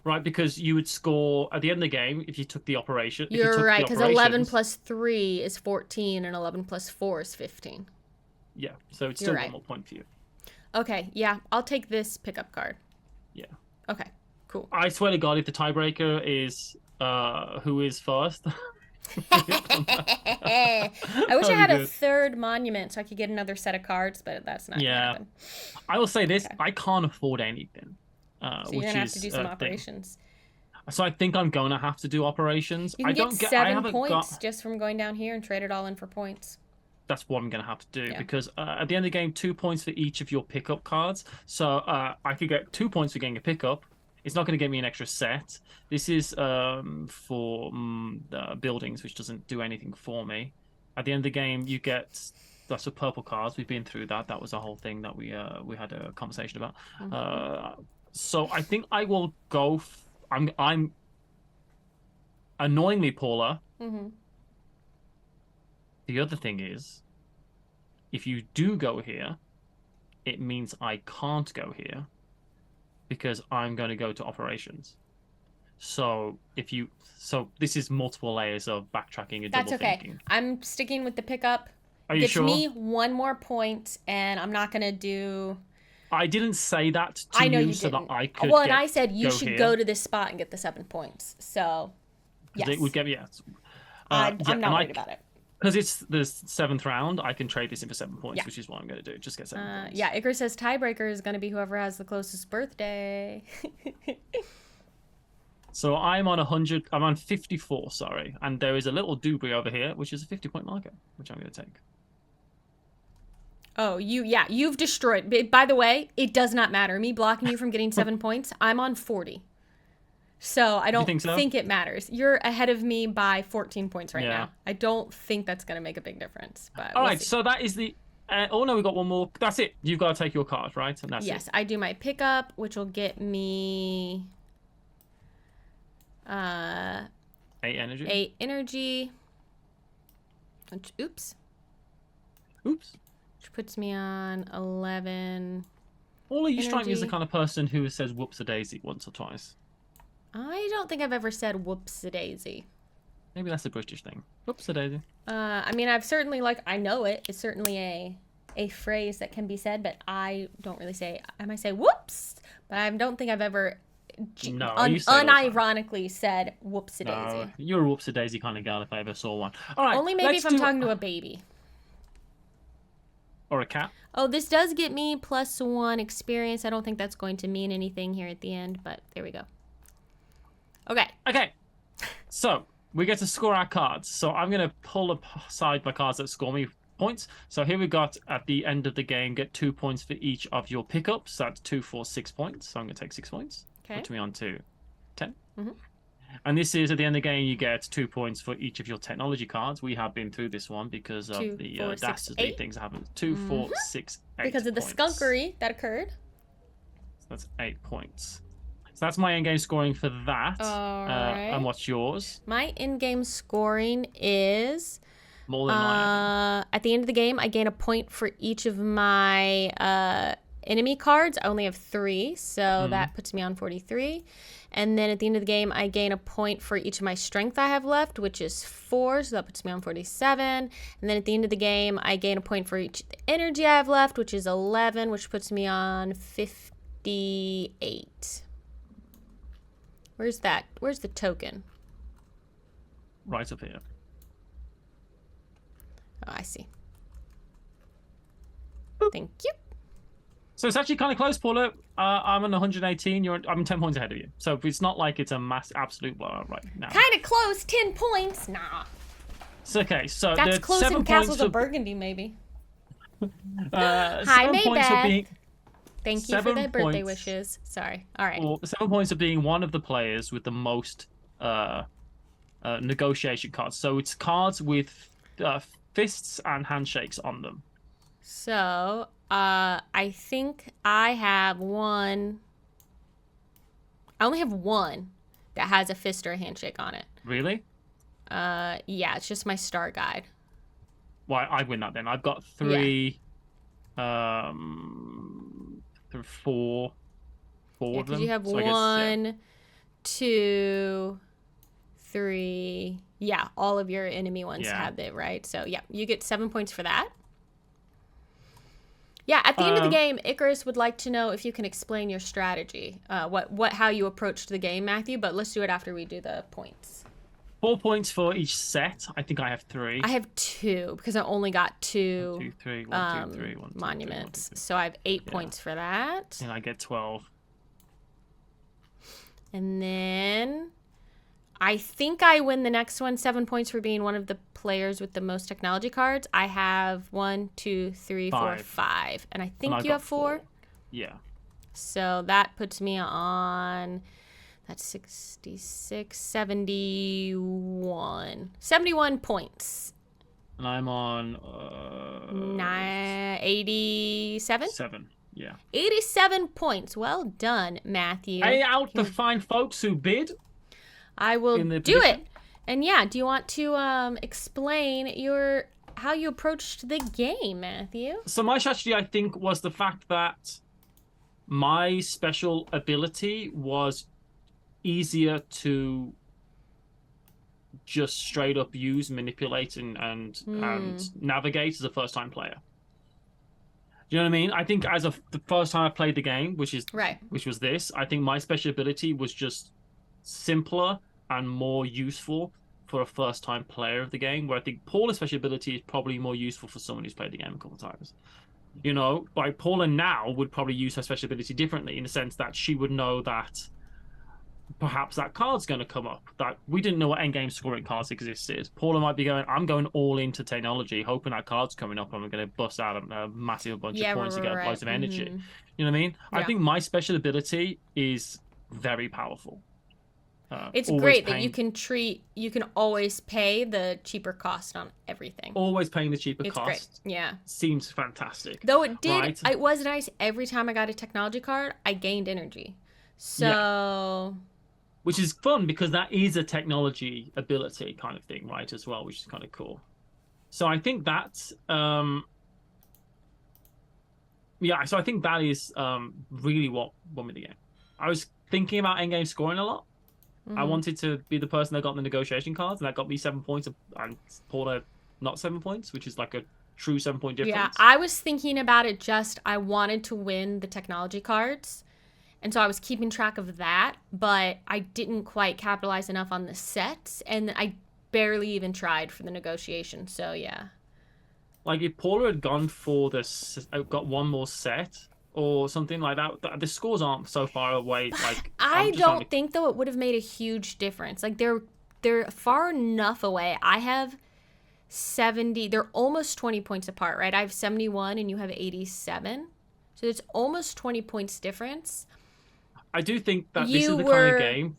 Right, because you would score at the end of the game if you took the operation. You're right, because 11 plus 3 is 14 and 11 plus 4 is 15. Yeah, so it's still 1 more point for you. Okay, yeah, I'll take this pickup card. Yeah. Okay, cool. I swear to God, if the tiebreaker is who is first. I wish I had a 3rd monument so I could get another set of cards, but that's not gonna happen. I will say this, I can't afford anything. So you're going to have to do some operations. So I think I'm going to have to do operations. You can get 7 points just from going down here and trade it all in for points. That's what I'm going to have to do because at the end of the game, 2 points for each of your pickup cards. So I could get 2 points for getting a pickup. It's not going to get me an extra set. This is for buildings, which doesn't do anything for me. At the end of the game, you get lots of purple cards. We've been through that. That was a whole thing that we had a conversation about. So I think I will go. I'm annoyingly, Paula. The other thing is, if you do go here, it means I can't go here because I'm going to go to operations. So this is multiple layers of backtracking and double thinking. I'm sticking with the pickup. Are you sure? Gives me 1 more point, and I'm not going to do... I didn't say that to you so that I could. Well, and I said you should go to this spot and get the 7 points. So, yes. It would get me. I'm not worried about it. Because it's the 7th round, I can trade this in for 7 points, which is what I'm going to do. Just get 7 points. Yeah, Icarus says tiebreaker is going to be whoever has the closest birthday. So I'm on 100. I'm on 54, sorry. And there is a little doobry over here, which is a 50-point marker, which I'm going to take. Oh, you've destroyed. By the way, it does not matter. Me blocking you from getting 7 points, I'm on 40. So I don't think it matters. You're ahead of me by 14 points right now. I don't think that's going to make a big difference. But all right, so that is the... oh, no, we got one more. That's it. You've got to take your card, right? And that's yes, I do my pickup, which will get me... 8 energy. 8 energy. Which, oops. Which puts me on 11. Paula, you strike me as the kind of person who says whoops-a-daisy once or twice. I don't think I've ever said whoops-a-daisy. Maybe that's a British thing. Whoops-a-daisy. I mean, I've certainly, I know it. It's certainly a phrase that can be said, but I don't really say, I might say whoops, but I don't think I've ever unironically said whoops-a-daisy. No, you're a whoops-a-daisy kind of girl if I ever saw one. All right, only maybe if I'm talking to a baby. Or a cat. Oh, this does get me +1 experience. I don't think that's going to mean anything here at the end, but there we go. Okay. So we get to score our cards. So I'm going to pull aside my cards that score me points. So here we got at the end of the game, get 2 points for each of your pickups. So that's 2, 4, 6 points. So I'm going to take 6 points. Okay. Puts me on to 10. Mm-hmm. And this is at the end of the game, you get 2 points for each of your technology cards. We have been through this one because of the dastardly things that happen. 2, 4, 6, 8 because of the skunkery that occurred. So that's 8 points. So that's my in-game scoring for that. All right. And what's yours? My in-game scoring is... more than mine. At the end of the game, I gain a point for each of my enemy cards. I only have 3, so that puts me on 43. And then at the end of the game, I gain a point for each of my strength I have left, which is 4, so that puts me on 47. And then at the end of the game, I gain a point for each energy I have left, which is 11, which puts me on 58. Where's that? Where's the token? Right up here. Oh, I see. Thank you. So it's actually kind of close, Paula. I'm on 118. I'm 10 points ahead of you. So it's not like it's a absolute blowout right now. Kind of close. 10 points. Nah. It's okay. So that's close in Castles of Burgundy, maybe. Hi, Maybeth. Thank you for the birthday wishes. Sorry. All right. Well, 7 points of being one of the players with the most negotiation cards. So it's cards with fists and handshakes on them. So, I think I have one. I only have one that has a fist or a handshake on it. Really? Yeah, it's just my star guide. Well, I win that then. I've got 3, 4 of them. You have so 1, 2, 3. Yeah, all of your enemy ones have it, right? So, yeah, you get 7 points for that. Yeah, at the end of the game, Icarus would like to know if you can explain your strategy, how you approached the game, Matthew, but let's do it after we do the points. 4 points for each set. I think I have 3. I have 2 because I only got 2 1, 2, 3, 1, 2, 3, 1, 2, monuments. 3, 1, 2, 3. So I have 8 points for that. And I get 12. And then I think I win the next one, 7 points for being one of the players with the most technology cards. I have 1, 2, 3, 4, 5. And I think you have 4. Yeah. So that puts me on, that's 66, 71. 71 points. And I'm on 87? 7. Yeah. 87 points. Well done, Matthew. I out the fine folks who bid. I will do it. And yeah, do you want to explain how you approached the game, Matthew? So my strategy, I think, was the fact that my special ability was easier to just straight up use, manipulate, and navigate as a first-time player. Do you know what I mean? I think the first time I played the game, which was this, I think my special ability was just simpler and more useful for a first-time player of the game, where I think Paula's special ability is probably more useful for someone who's played the game a couple of times. You know, like Paula now would probably use her special ability differently in the sense that she would know that perhaps that card's going to come up. That we didn't know what endgame scoring cards existed. Paula might be going, I'm going all into technology, hoping that card's coming up and I'm going to bust out a massive bunch of points to get loads of energy. You know what I mean? I think my special ability is very powerful. It's great that you can always pay the cheaper cost on everything. Always paying the cheaper cost. Great. Yeah. Seems fantastic. Though it did, right? It was nice. Every time I got a technology card, I gained energy. So. Yeah. Which is fun because that is a technology ability kind of thing, right, as well, which is kind of cool. So I think that's, yeah, so I think that is really what won me the game. I was thinking about endgame scoring a lot. I wanted to be the person that got the negotiation cards, and that got me 7 points, and Paula not 7 points, which is like a true 7-point difference. Yeah, I was thinking about it I wanted to win the technology cards, and so I was keeping track of that, but I didn't quite capitalize enough on the sets, and I barely even tried for the negotiation, so yeah. Like, if Paula had gone for got one more set or something like that, the scores aren't so far away. Like, I don't think, though, it would have made a huge difference. Like, they're far enough away. I have 70. They're almost 20 points apart, right? I have 71 and you have 87. So it's almost 20 points difference. I do think that this is the kind of game.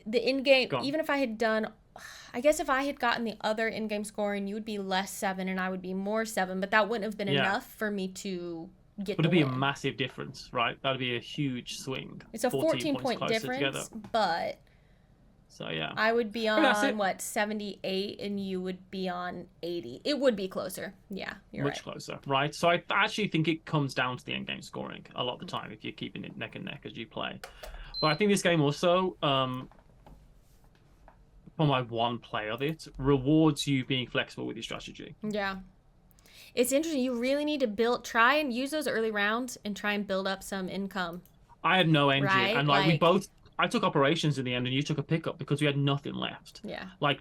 The in-game, even if I had done, I guess if I had gotten the other in-game scoring, you would be less 7 and I would be more 7, but that wouldn't have been enough for me to get the win. Would it be a massive difference, right? That'd be a huge swing. It's a 14-point difference, but so yeah, I would be on 78 and you would be on 80. It would be closer. Yeah, you're much closer, right? So I actually think it comes down to the end game scoring a lot of the time if you're keeping it neck and neck as you play. But I think this game also, for my one play of it, rewards you being flexible with your strategy. Yeah. It's interesting. You really need to try and use those early rounds and try and build up some income. I had no engine, right? And I took operations in the end, and you took a pickup because we had nothing left. Yeah. Like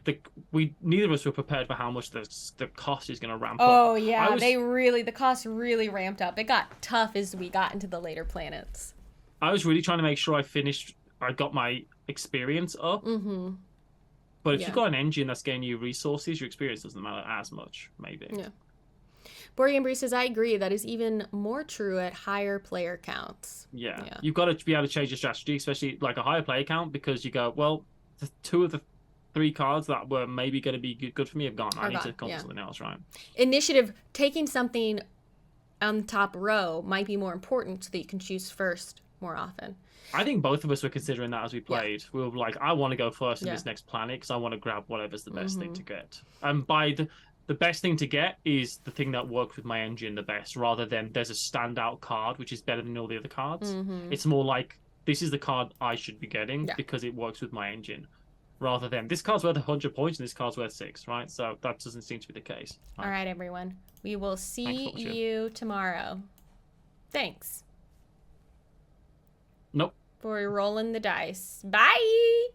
neither of us were prepared for how much the cost is going to ramp up. Oh yeah, the cost really ramped up. It got tough as we got into the later planets. I was really trying to make sure I got my experience up. Mm-hmm. But if you've got an engine that's getting you resources, your experience doesn't matter as much, maybe. Yeah. Board Game Breeze says, I agree. That is even more true at higher player counts. Yeah. You've got to be able to change your strategy, especially like a higher player count, because you go, well, the 2 of the 3 cards that were maybe going to be good for me have gone. I need to come to something else, right? Initiative, taking something on the top row might be more important so that you can choose first more often. I think both of us were considering that as we played. We were like, I want to go first in this next planet because I want to grab whatever's the best thing to get. And by the best thing to get is the thing that works with my engine the best, rather than there's a standout card which is better than all the other cards. It's more like, this is the card I should be getting because it works with my engine, rather than this card's worth 100 points and this card's worth 6, right? So that doesn't seem to be the case. All right, everyone. We will see you tomorrow. Thanks. Nope. For rolling the dice. Bye!